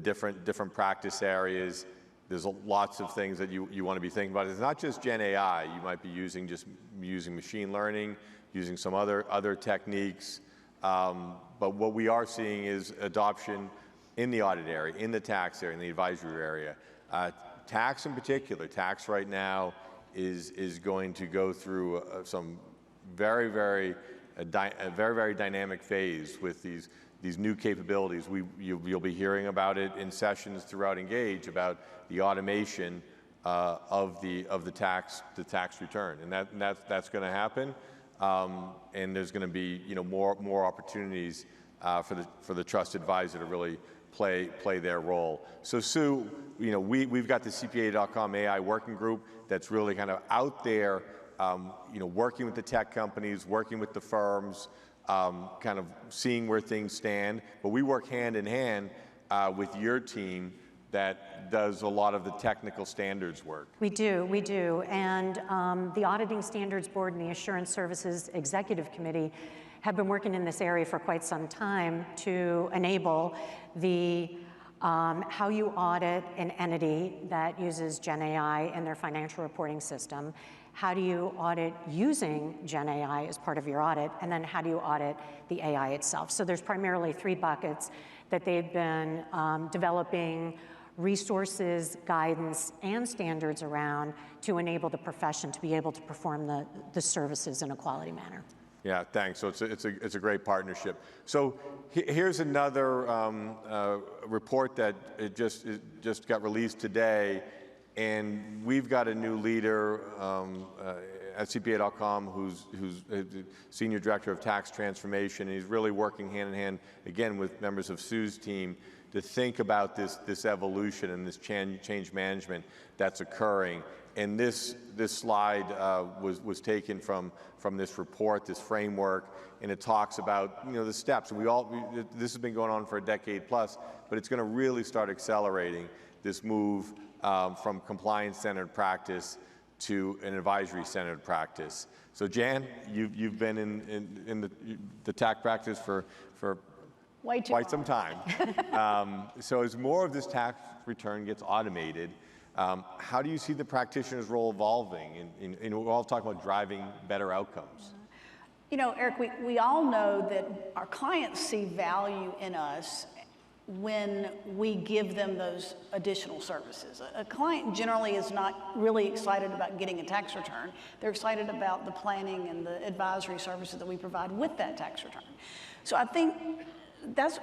different practice areas, there's lots of things that you want to be thinking about. It's not just Gen AI. You might be using machine learning, using some other techniques. But what we are seeing is adoption in the audit area, in the tax area, in the advisory area. Tax in particular, tax right now is going to go through some very dynamic phase with these new capabilities. You'll be hearing about it in sessions throughout Engage about the automation of the tax return, and that's going to happen. And there's going to be more opportunities for the trust advisor to really play their role. So Sue, we've got the CPA.com AI working group that's really kind of out there, working with the tech companies, working with the firms, kind of seeing where things stand. But we work hand in hand with your team that does a lot of the technical standards work. We do. And the Auditing Standards Board and the Assurance Services Executive Committee have been working in this area for quite some time to enable the how you audit an entity that uses Gen AI in their financial reporting system. How do you audit using Gen AI as part of your audit? And then how do you audit the AI itself? So there's primarily 3 buckets that they've been developing resources, guidance, and standards around to enable the profession to be able to perform the services in a quality manner. Yeah, thanks. So it's a great partnership. So here's another report that it just got released today, and we've got a new leader at CPA.com who's Senior Director of Tax Transformation, and he's really working hand in hand, again, with members of Sue's team to think about this evolution and this change management that's occurring. And this slide was taken from this report, this framework, and it talks about the steps. This has been going on for a decade plus, but it's going to really start accelerating this move from compliance-centered practice to an advisory-centered practice. So Jan, you've been in the tax practice for quite some time. So as more of this tax return gets automated, how do you see the practitioner's role evolving? And we're all talking about driving better outcomes. Eric, we all know that our clients see value in us when we give them those additional services. A client generally is not really excited about getting a tax return. They're excited about the planning and the advisory services that we provide with that tax return. So I think that's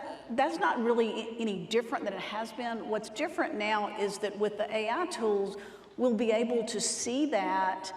not really any different than it has been. What's different now is that with the AI tools, we'll be able to see that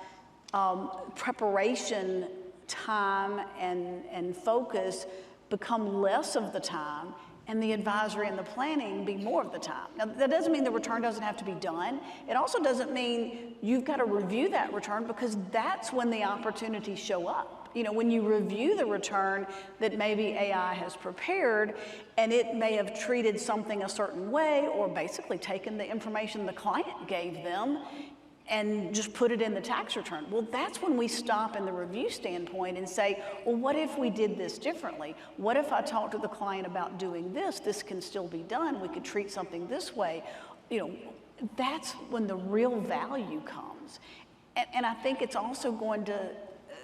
preparation time and focus become less of the time, and the advisory and the planning be more of the time. Now, that doesn't mean the return doesn't have to be done. It also doesn't mean you've got to review that return, because that's when the opportunities show up. When you review the return that maybe AI has prepared, and it may have treated something a certain way or basically taken the information the client gave them, and just put it in the tax return. Well, that's when we stop in the review standpoint and say, well, what if we did this differently? What if I talked to the client about doing this? This can still be done. We could treat something this way. You know, that's when the real value comes. And I think it's also going to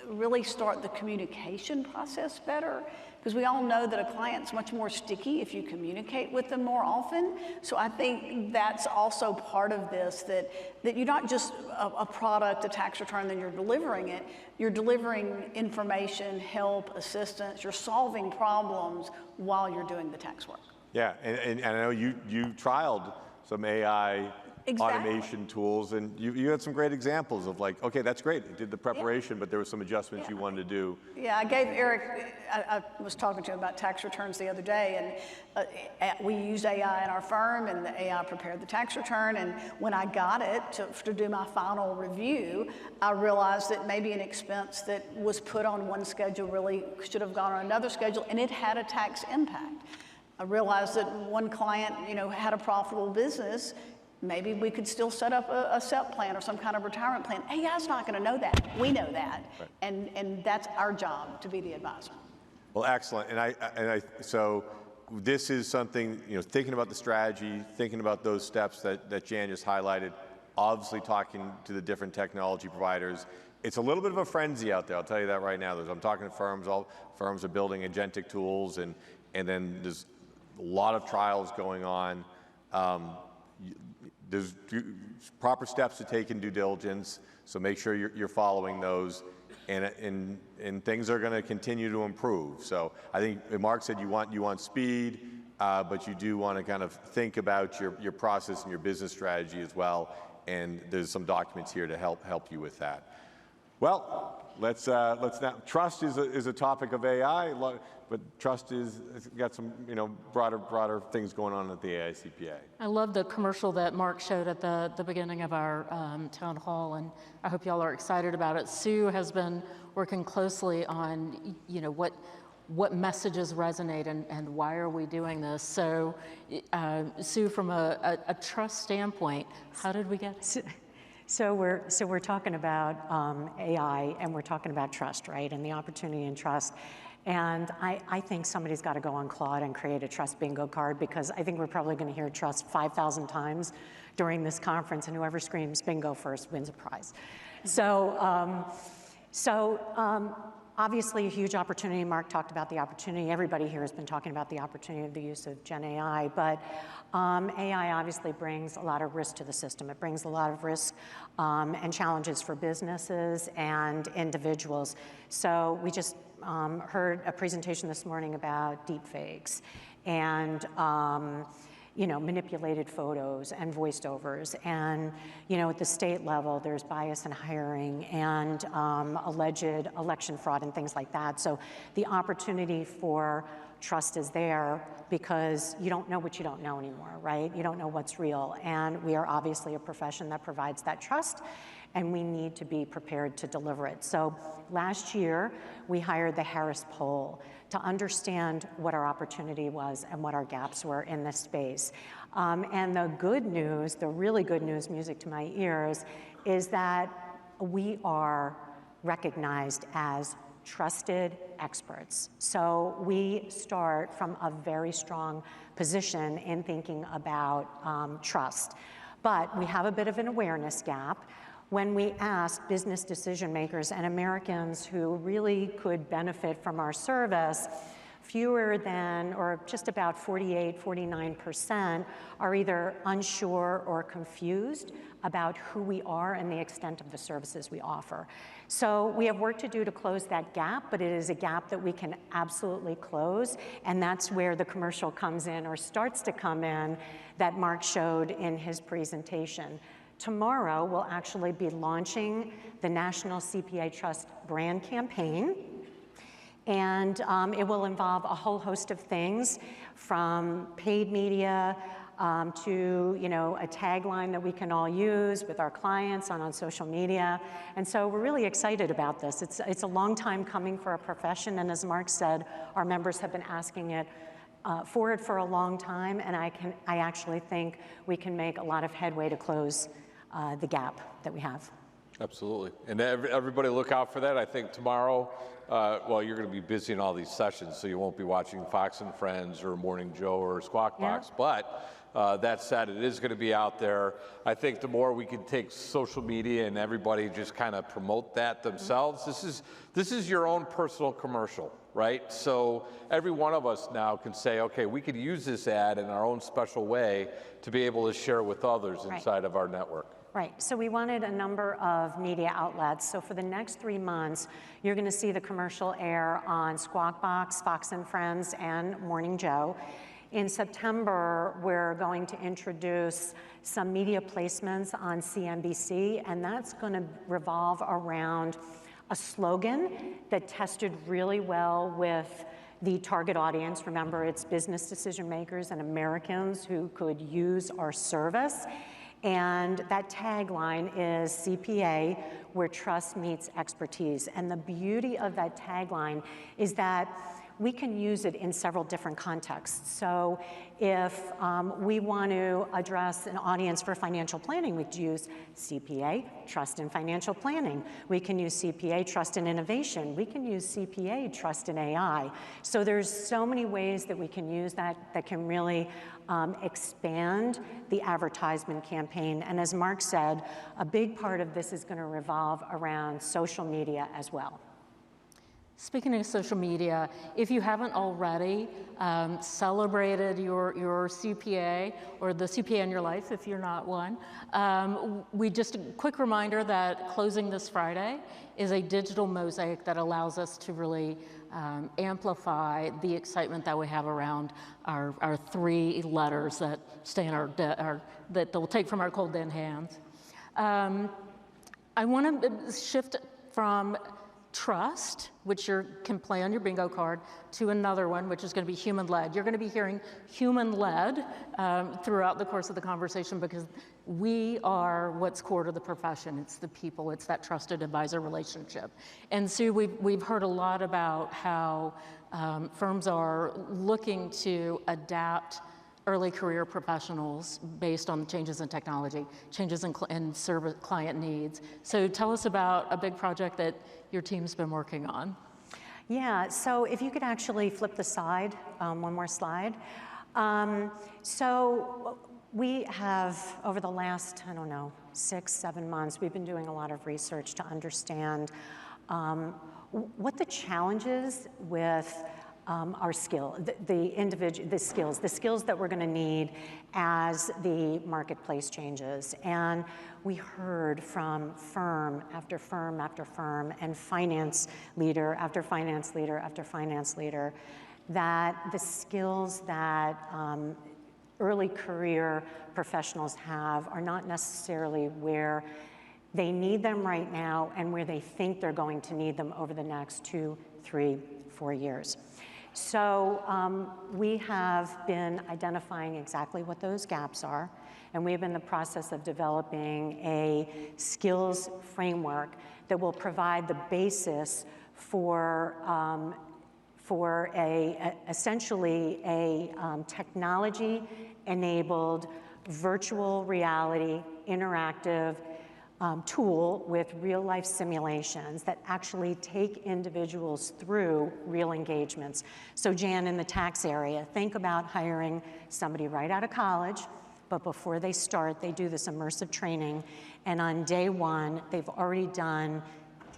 really start the communication process better, because we all know that a client's much more sticky if you communicate with them more often. So I think that's also part of this, that you're not just a product, a tax return, then you're delivering it. You're delivering information, help, assistance. You're solving problems while you're doing the tax work. Yeah, and I know you trialed some AI automation tools, and you had some great examples of like, okay, that's great, you did the preparation, but there were some adjustments you wanted to do. Yeah, I gave Eric, I was talking to him about tax returns the other day, and we used AI in our firm, and the AI prepared the tax return, and when I got it to do my final review, I realized that maybe an expense that was put on one schedule really should have gone on another schedule, and it had a tax impact. I realized that one client, you know, had a profitable business. Maybe we could still set up a SEP plan or some kind of retirement plan. AI's not going to know that. We know that, right. And that's our job, to be the advisor. Well, excellent. So this is something, you know, thinking about the strategy, thinking about those steps that Jan just highlighted, obviously talking to the different technology providers. It's a little bit of a frenzy out there, I'll tell you that right now. I'm talking to firms, all firms are building agentic tools, and then there's a lot of trials going on. There's proper steps to take in due diligence, so make sure you're following those, and things are going to continue to improve. So I think Mark said you want speed, but you do want to kind of think about your process and your business strategy as well, and there's some documents here to help you with that. Well, let's now. Trust is a topic of AI, but trust has got some, you know, broader things going on at the AICPA. I love the commercial that Mark showed at the beginning of our town hall, and I hope y'all are excited about it. Sue has been working closely on, you know, what messages resonate and why are we doing this. So, Sue, from a trust standpoint, how did we get? So we're talking about AI, and we're talking about trust, right? And the opportunity in trust. And I think somebody's got to go on Claude and create a trust bingo card, because I think we're probably going to hear trust 5,000 times during this conference, and whoever screams bingo first wins a prize. So obviously a huge opportunity. Mark talked about the opportunity. Everybody here has been talking about the opportunity of the use of Gen AI, but AI obviously brings a lot of risk to the system. It brings a lot of risk and challenges for businesses and individuals. So we just heard a presentation this morning about deepfakes and you know, manipulated photos and voiced overs. And, you know, at the state level, there's bias in hiring and alleged election fraud and things like that. So the opportunity for trust is there, because you don't know what you don't know anymore, right? You don't know what's real. And we are obviously a profession that provides that trust, and we need to be prepared to deliver it. So last year, we hired the Harris Poll to understand what our opportunity was and what our gaps were in this space. And the good news, the really good news, music to my ears, is that we are recognized as trusted experts. So we start from a very strong position in thinking about trust. But we have a bit of an awareness gap. When we ask business decision makers and Americans who really could benefit from our service, fewer than, or just about 49% are either unsure or confused about who we are and the extent of the services we offer. So we have work to do to close that gap, but it is a gap that we can absolutely close, and that's where the commercial comes in, or starts to come in, that Mark showed in his presentation. Tomorrow, we'll actually be launching the National CPA Trust brand campaign. And it will involve a whole host of things, from paid media to, you know, a tagline that we can all use with our clients on social media. And so we're really excited about this. It's a long time coming for our profession, and as Mark said, our members have been asking for a long time, and I actually think we can make a lot of headway to close the gap that we have. Absolutely. And everybody look out for that. I think tomorrow, well, you're going to be busy in all these sessions, so you won't be watching Fox and Friends or Morning Joe or Squawk Box. But that said, it is going to be out there. I think the more we can take social media and everybody just kind of promote that themselves, this is your own personal commercial, right? So every one of us now can say, okay, we could use this ad in our own special way to be able to share with others inside of our network. Right, so we wanted a number of media outlets. So for the next 3 months, you're gonna see the commercial air on Squawk Box, Fox and Friends, and Morning Joe. In September, we're going to introduce some media placements on CNBC, and that's gonna revolve around a slogan that tested really well with the target audience. Remember, it's business decision makers and Americans who could use our service. And that tagline is CPA, where trust meets expertise. And the beauty of that tagline is that we can use it in several different contexts. So if we want to address an audience for financial planning, we could use CPA, trust in financial planning. We can use CPA, trust in innovation. We can use CPA, trust in AI. So there's so many ways that we can use that can really expand the advertisement campaign. And as Mark said, a big part of this is going to revolve around social media as well. Speaking of social media, if you haven't already celebrated your CPA or the CPA in your life, if you're not one, we just a quick reminder that closing this Friday is a digital mosaic that allows us to really amplify the excitement that we have around our 3 letters that stay in that we'll take from our cold dead hands. I want to shift from trust, which you can play on your bingo card, to another one, which is going to be human-led. You're going to be hearing human-led throughout the course of the conversation because we are what's core to the profession. It's the people. It's that trusted advisor relationship. And Sue, we've heard a lot about how firms are looking to adapt early career professionals based on changes in technology, changes in service client needs. So tell us about a big project that your team's been working on. Yeah, so if you could actually flip the slide, one more slide. So we have, over the last, 6, 7 months, we've been doing a lot of research to understand what the challenges with our skill, the skills that we're going to need as the marketplace changes. And we heard from firm after firm after firm and finance leader after finance leader after finance leader that the skills that early career professionals have are not necessarily where they need them right now and where they think they're going to need them over the next 2, 3, 4 years. So we have been identifying exactly what those gaps are, and we have been in the process of developing a skills framework that will provide the basis for essentially a technology-enabled virtual reality interactive tool with real-life simulations that actually take individuals through real engagements. So Jan, in the tax area, think about hiring somebody right out of college, but before they start, they do this immersive training, and on day 1, they've already done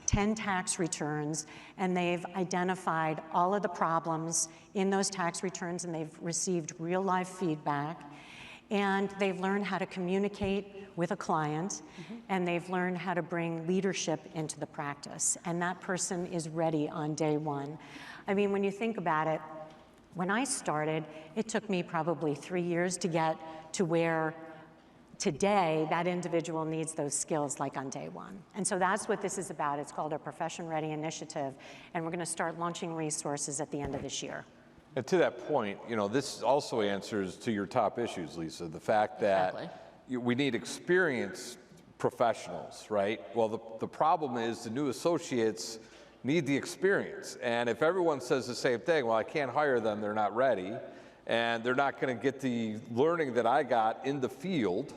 10 tax returns, and they've identified all of the problems in those tax returns, and they've received real-life feedback. And they've learned how to communicate with a client, and they've learned how to bring leadership into the practice. And that person is ready on day 1. I mean, when you think about it, when I started, it took me probably 3 years to get to where today that individual needs those skills like on day 1. And so that's what this is about. It's called our Profession Ready Initiative, and we're going to start launching resources at the end of this year. And to that point, this also answers to your top issues, Lisa, the fact that we need experienced professionals, right? Well, the problem is the new associates need the experience. And if everyone says the same thing, well, I can't hire them, they're not ready, and they're not going to get the learning that I got in the field,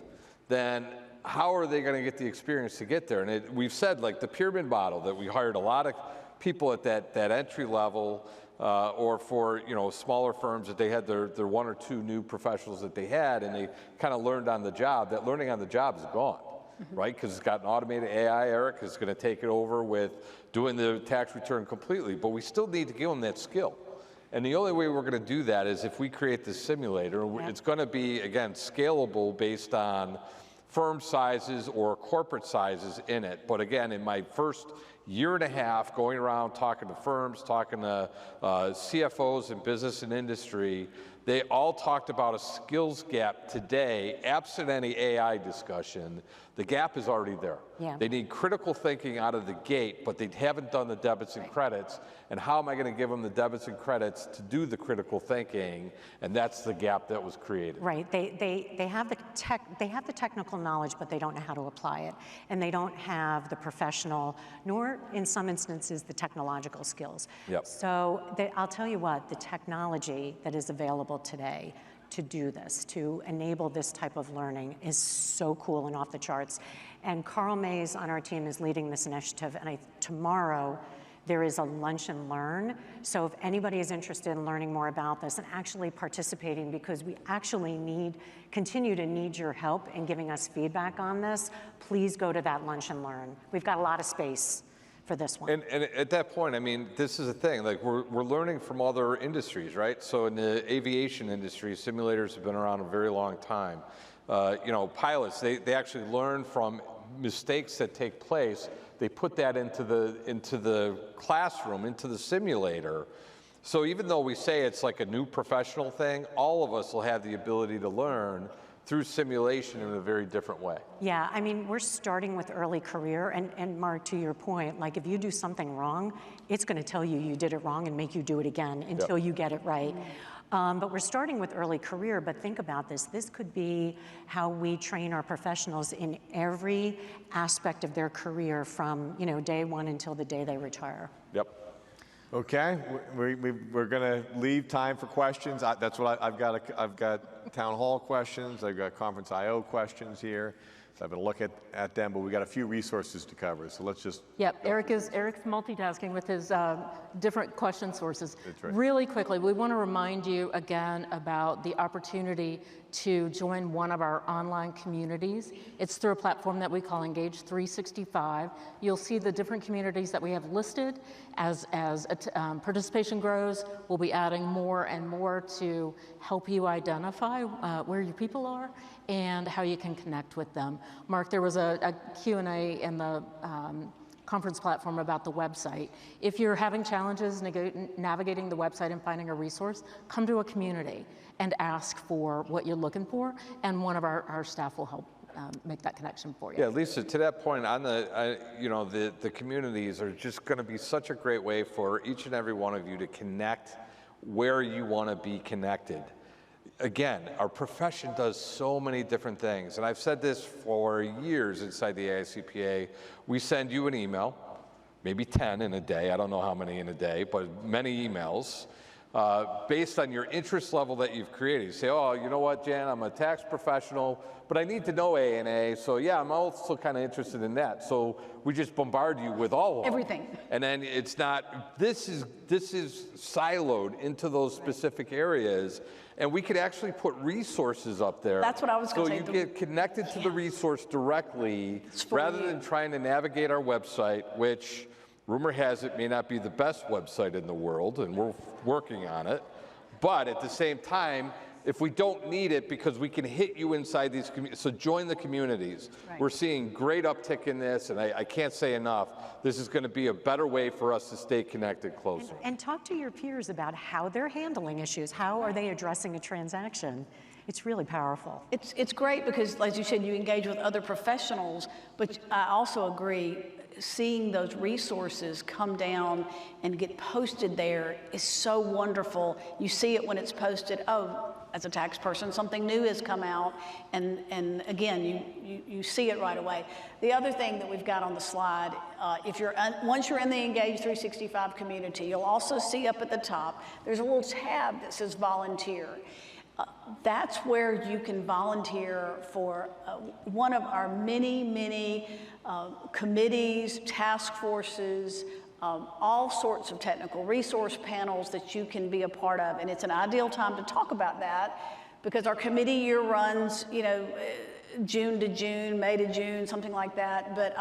then how are they going to get the experience to get there? And we've said, like the pyramid model, that we hired a lot of people at that entry level, or for smaller firms that they had their 1 or 2 new professionals that they had, and they kind of learned on the job. That learning on the job is gone, right? Because it's got an automated AI. Eric is going to take it over with doing the tax return completely, but we still need to give them that skill. And the only way we're going to do that is if we create this simulator. It's going to be, again, scalable based on firm sizes or corporate sizes in it. But again, in my first year and a half going around talking to firms, talking to CFOs in business and industry, they all talked about a skills gap today, absent any AI discussion. The gap is already there. Yeah. They need critical thinking out of the gate, but they haven't done the debits and credits. And how am I going to give them the debits and credits to do the critical thinking? And that's the gap that was created. Right. They have the technical knowledge, but they don't know how to apply it, and they don't have the professional, nor in some instances the technological skills. Yep. So I'll tell you what, the technology that is available today to do this, to enable this type of learning, is so cool and off the charts. And Carl Mays on our team is leading this initiative, and tomorrow there is a lunch and learn. So if anybody is interested in learning more about this and actually participating, because we actually continue to need your help in giving us feedback on this, please go to that lunch and learn. We've got a lot of space for this one. And at that point, I mean, this is the thing, like we're learning from other industries, right? So in the aviation industry, simulators have been around a very long time. Pilots, they actually learn from mistakes that take place. They put that into the classroom, into the simulator. So even though we say it's like a new professional thing, all of us will have the ability to learn through simulation in a very different way. Yeah, I mean, we're starting with early career, and Mark, to your point, like if you do something wrong, it's going to tell you you did it wrong and make you do it again until you get it right. But we're starting with early career, but think about this. This could be how we train our professionals in every aspect of their career from day one until the day they retire. Yep. Okay, we're going to leave time for questions. That's what I've got town hall questions. I've got conference IO questions here. So I'm going to look at them, but we've got a few resources to cover. So let's just. Yep, Eric's multitasking with his different question sources. That's right. Really quickly, we want to remind you again about the opportunity to join one of our online communities. It's through a platform that we call Engage 365. You'll see the different communities that we have listed. As participation grows, we'll be adding more and more to help you identify where your people are and how you can connect with them. Mark, there was a Q&A in the conference platform about the website. If you're having challenges navigating the website and finding a resource, come to a community and ask for what you're looking for, and one of our staff will help make that connection for you. Yeah, Lisa, to that point, on the communities are just going to be such a great way for each and every one of you to connect where you want to be connected. Again, our profession does so many different things, and I've said this for years inside the AICPA. We send you an email, maybe 10 in a day, I don't know how many in a day, but many emails, based on your interest level that you've created. You say, oh, you know what, Jan, I'm a tax professional, but I need to know A&A, so yeah, I'm also kind of interested in that. So we just bombard you with all of them. Everything. And then it's not, this is siloed into those specific areas, and we could actually put resources up there. That's what I was going to say. So you get connected to the resource directly, rather than trying to navigate our website, which, rumor has it, may not be the best website in the world, and we're working on it. But at the same time, if we don't need it, because we can hit you inside these communities, so join the communities. Right. We're seeing great uptick in this, and I can't say enough. This is going to be a better way for us to stay connected closer. And talk to your peers about how they're handling issues. How are they addressing a transaction? It's really powerful. It's great because, as you said, you engage with other professionals, but I also agree, seeing those resources come down and get posted there is so wonderful. You see it when it's posted, oh, as a tax person, something new has come out, and again, you see it right away. The other thing that we've got on the slide, once you're in the Engage 365 community, you'll also see up at the top, there's a little tab that says volunteer. That's where you can volunteer for one of our many committees, task forces, all sorts of technical resource panels that you can be a part of. And it's an ideal time to talk about that because our committee year runs, you know, June to June, May to June, something like that. But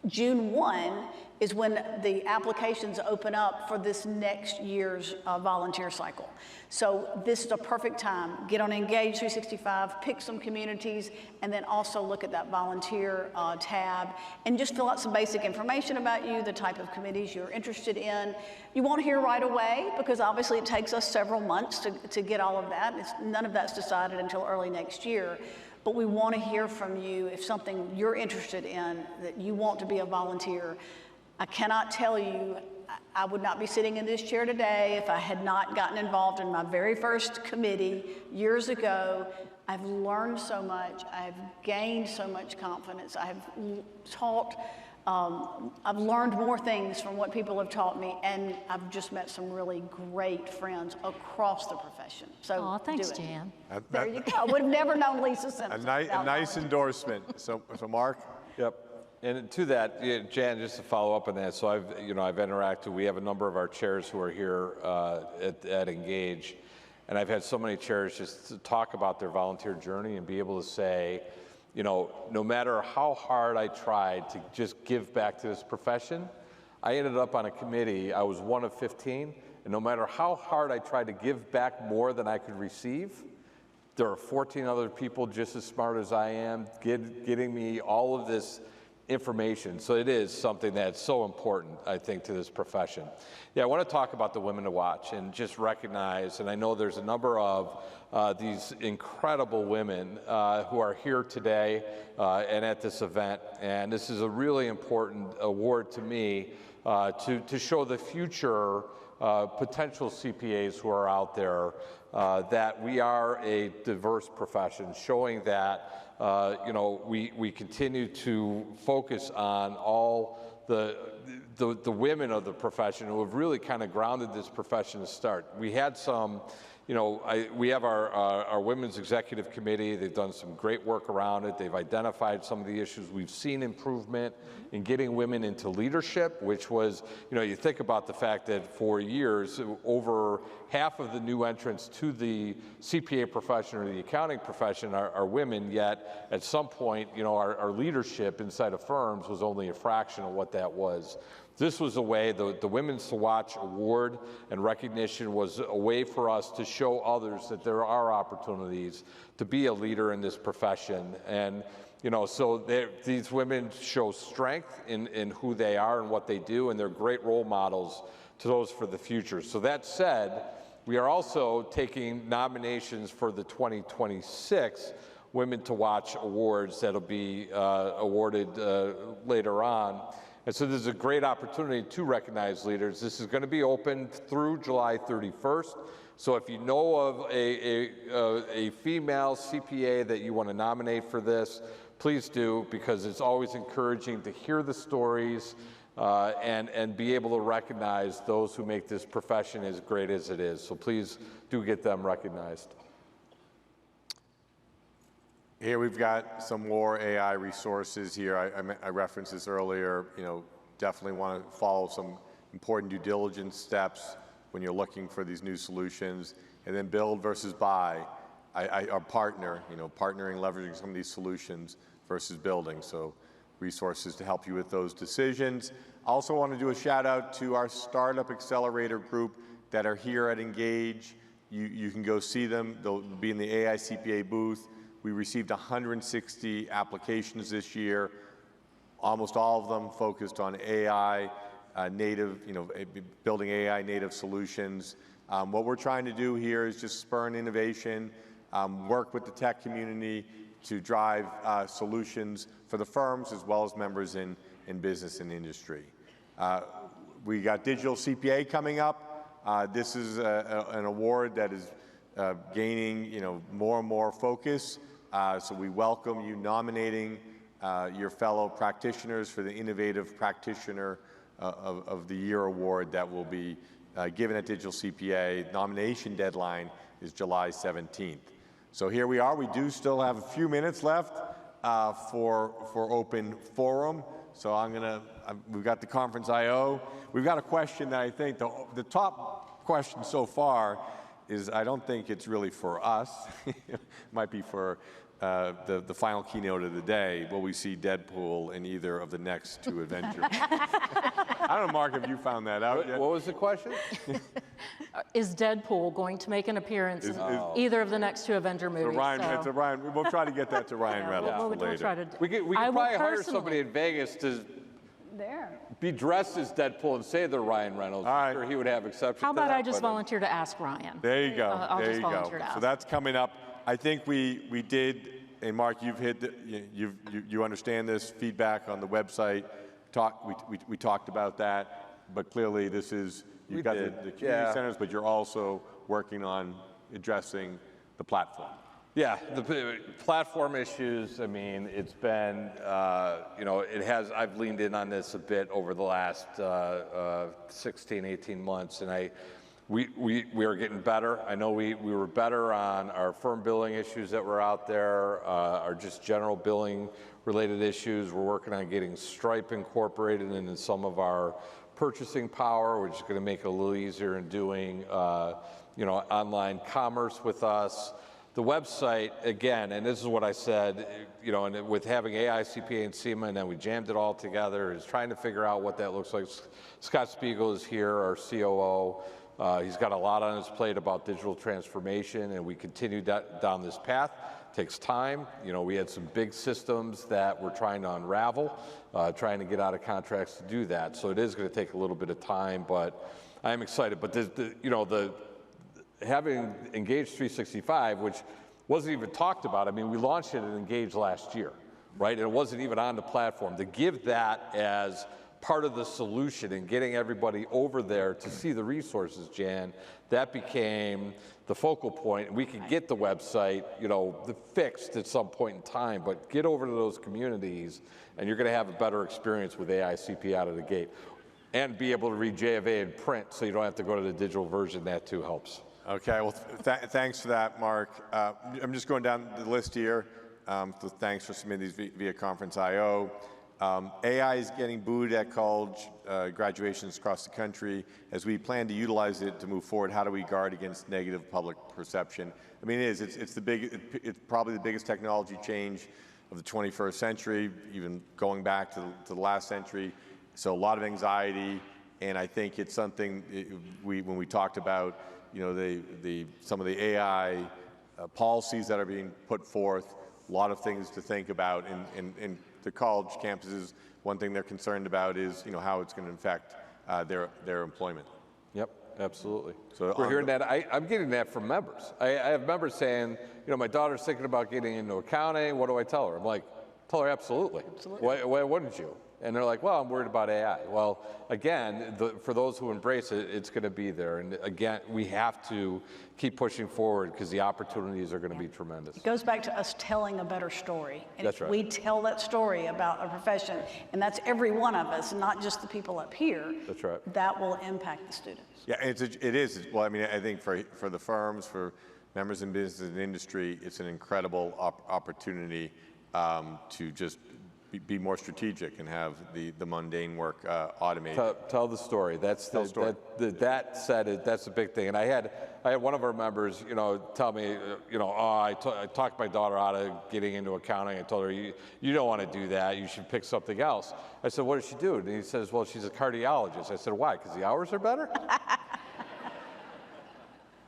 June 1 is when the applications open up for this next year's volunteer cycle. So this is a perfect time. Get on Engage 365, pick some communities, and then also look at that volunteer tab and just fill out some basic information about you, the type of committees you're interested in. You won't hear right away because obviously it takes us several months to get all of that. None of that's decided until early next year. But we want to hear from you if something you're interested in, that you want to be a volunteer. I cannot tell you, I would not be sitting in this chair today if I had not gotten involved in my very first committee years ago. I've learned so much. I've gained so much confidence. I've taught, I've learned more things from what people have taught me, and I've just met some really great friends across the profession. So thanks, do it. Jan. There you go. I would have never known Lisa Simpson. A nice endorsement. So Mark? Yep. And to that, Jan, just to follow up on that, so I've interacted. We have a number of our chairs who are here at Engage, and I've had so many chairs just to talk about their volunteer journey and be able to say, you know, no matter how hard I tried to just give back to this profession, I ended up on a committee. I was one of 15, and no matter how hard I tried to give back more than I could receive, there are 14 other people just as smart as I am getting me all of this information. So it is something that's so important, I think, to this profession. Yeah, I want to talk about the Women to Watch and just recognize, and I know there's a number of these incredible women who are here today and at this event. And this is a really important award to me to show the future potential CPAs who are out there that we are a diverse profession, showing that we continue to focus on all the women of the profession who have really kind of grounded this profession to start. We had some, we have our Women's Executive Committee. They've done some great work around it. They've identified some of the issues. We've seen improvement in getting women into leadership, which was, you think about the fact that for years, over half of the new entrants to the CPA profession or the accounting profession are women, yet at some point, our leadership inside of firms was only a fraction of what that was. This was a way, the Women's to Watch award and recognition was a way for us to show others that there are opportunities to be a leader in this profession. And, so these women show strength in who they are and what they do, and they're great role models to those for the future. So that said, we are also taking nominations for the 2026 Women to Watch Awards that'll be awarded later on. And so this is a great opportunity to recognize leaders. This is going to be open through July 31st. So if you know of a female CPA that you want to nominate for this, please do, because it's always encouraging to hear the stories and be able to recognize those who make this profession as great as it is. So please do get them recognized. Here we've got some more AI resources here. I referenced this earlier. Definitely want to follow some important due diligence steps when you're looking for these new solutions. And then build versus buy. Our partner, partnering, leveraging some of these solutions versus building. So resources to help you with those decisions. I also want to do a shout out to our Startup Accelerator group that are here at Engage. You can go see them. They'll be in the AICPA booth. We received 160 applications this year, almost all of them focused on AI native, building AI native solutions. What we're trying to do here is just spur innovation, work with the tech community to drive solutions for the firms as well as members in business and industry. We got Digital CPA coming up. This is an award that is gaining more and more focus. So we welcome you nominating your fellow practitioners for the Innovative Practitioner of the Year award that will be given at Digital CPA. Nomination deadline is July 17th. So here we are. We do still have a few minutes left for open forum. So we've got the conference I/O. We've got a question that I think the top question so far is, I don't think it's really for us. It might be for the final keynote of the day. Will we see Deadpool in either of the next two Avengers? I don't know, Mark, if you found that out yet. What was the question? Is Deadpool going to make an appearance in either of the next two Avenger movies? Ryan, we'll try to get that to Ryan Reynolds We'll try later. to. We could probably hire somebody in Vegas to be dressed as Deadpool and say they're Ryan Reynolds. All right. I'm sure he would have exceptions. How about to that, I just but, volunteer to ask Ryan? There you go. I'll there just you volunteer go. to ask. So that's coming up. I think we did, and Mark, you've hit you understand this feedback on the website. We talked about that, but clearly this is you've got the community centers, but you're also working on addressing the platform. Yeah, the platform issues, I mean, it's been, I've leaned in on this a bit over the last 16, 18 months, and we are getting better. I know we were better on our firm billing issues that were out there, our just general billing related issues. We're working on getting Stripe incorporated into some of our purchasing power, which is going to make it a little easier in doing, online commerce with us. The website, again, and this is what I said, and with having AI, CPA, and SEMA, and then we jammed it all together, is trying to figure out what that looks like. Scott Spiegel is here, our COO. He's got a lot on his plate about digital transformation, and we continue down this path. It takes time. We had some big systems that we're trying to unravel, trying to get out of contracts to do that. So it is going to take a little bit of time, but I'm excited. But having Engage 365, which wasn't even talked about. I mean, we launched it at Engage last year, right? And it wasn't even on the platform. To give that as part of the solution and getting everybody over there to see the resources, Jan, that became the focal point. We could get the website, fixed at some point in time, but get over to those communities and you're going to have a better experience with AI CP out of the gate. And be able to read JFA in print so you don't have to go to the digital version. That too helps. Okay, well, thanks for that, Mark. I'm just going down the list here. So thanks for submitting these via Conference I/O. AI is getting booed at college graduations across the country. As we plan to utilize it to move forward, how do we guard against negative public perception? I mean, it's probably the biggest technology change of the 21st century, even going back to the last century. So a lot of anxiety, and I think it's something when we talked about some of the AI policies that are being put forth, a lot of things to think about. In the college campuses, one thing they're concerned about is how it's going to affect their employment. Yep, absolutely. So we're hearing that. I'm getting that from members. I have members saying, my daughter's thinking about getting into accounting. What do I tell her? I'm like, tell her absolutely. Why wouldn't you? And they're like, well, I'm worried about AI. Well, again, for those who embrace it, it's going to be there. And again, we have to keep pushing forward because the opportunities are going to be tremendous. It goes back to us telling a better story. And that's right. We tell that story about a profession, and that's every one of us, not just the people up here. That's right. That will impact the students. Yeah, it is. Well, I mean, I think for the firms, for members in business and industry, it's an incredible opportunity to just be more strategic and have the mundane work automated. Tell the story. That's the story. That said, that's a big thing. And I had one of our members, tell me, I talked my daughter out of getting into accounting. I told her, you don't want to do that. You should pick something else. I said, what does she do? And he says, well, she's a cardiologist. I said, why? Because the hours are better?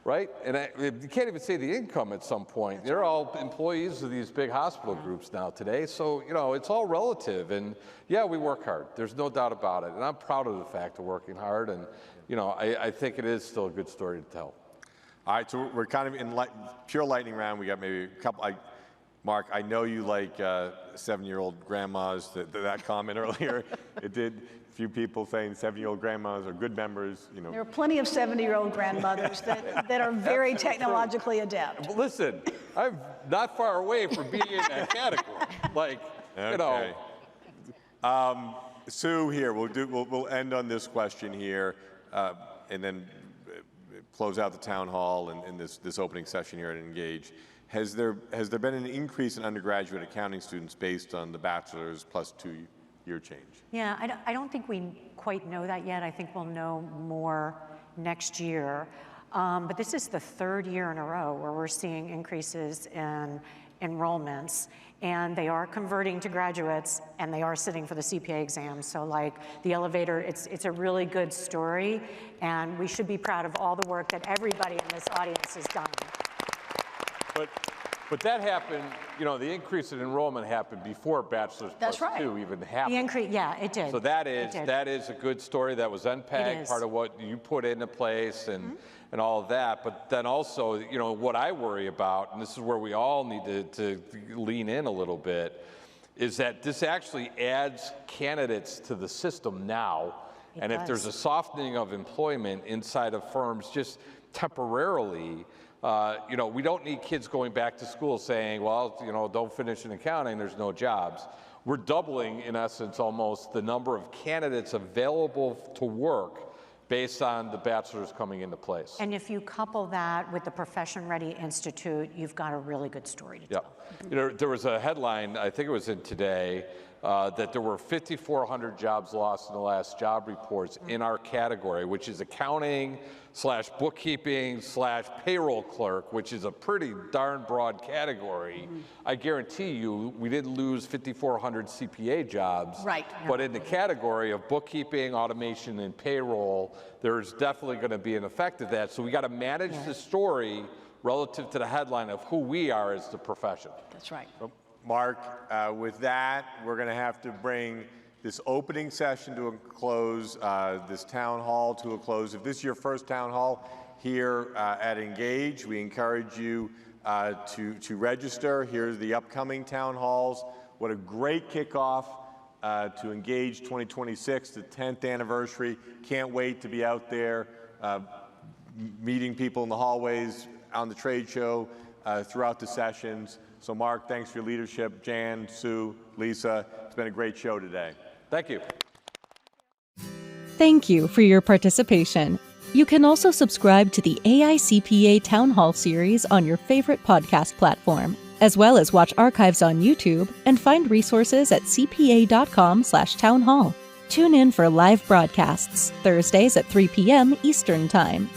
Right? And you can't even say the income at some point. They're all employees of these big hospital groups now today. So, it's all relative. And yeah, we work hard. There's no doubt about it. And I'm proud of the fact of working hard. And, I think it is still a good story to tell. All right, so we're kind of in pure lightning round. We got maybe a couple. Mark, I know you like 7-year-old grandmas. That comment earlier, it did. Few people saying 7-year-old grandmas are good members. There are plenty of 70-year-old grandmothers that are very technologically adept. But listen, I'm not far away from being in that category. Okay. Sue, here we'll end on this question here, and then close out the town hall and this opening session here at Engage, has there been an increase in undergraduate accounting students based on the bachelor's plus 2-year change? Yeah, I don't think we quite know that yet. I think we'll know more next year. But this is the 3rd year in a row where we're seeing increases in enrollments, and they are converting to graduates, and they are sitting for the CPA exam. So like the elevator, it's a really good story, and we should be proud of all the work that everybody in this audience has done. But that happened, the increase in enrollment happened before Bachelor's That's Plus right. 2 even happened. The increase, yeah, it did. So that is a good story. That was NPAG, part of what you put into place and all of that. But then also, what I worry about, and this is where we all need to lean in a little bit, is that this actually adds candidates to the system now. And if there's a softening of employment inside of firms just temporarily, we don't need kids going back to school saying, well, don't finish in accounting, there's no jobs. We're doubling, in essence, almost the number of candidates available to work based on the bachelor's coming into place. And if you couple that with the Profession Ready Institute, you've got a really good story to tell. There was a headline, I think it was in Today, that there were 5,400 jobs lost in the last job reports in our category, which is accounting / bookkeeping / payroll clerk, which is a pretty darn broad category. I guarantee you we didn't lose 5,400 CPA jobs. Right. But in the category of bookkeeping, automation, and payroll, there's definitely going to be an effect of that. So we got to manage the story relative to the headline of who we are as the profession. That's right. Mark, with that, we're going to have to bring this opening session to a close, this town hall to a close. If this is your first town hall here at Engage, we encourage you to register. Here's the upcoming town halls. What a great kickoff to Engage 2026, the 10th anniversary. Can't wait to be out there meeting people in the hallways, on the trade show, throughout the sessions. So Mark, thanks for your leadership. Jan, Sue, Lisa, it's been a great show today. Thank you. Thank you for your participation. You can also subscribe to the AICPA Town Hall series on your favorite podcast platform, as well as watch archives on YouTube and find resources at cpa.com/townhall. Tune in for live broadcasts, Thursdays at 3 p.m. Eastern Time.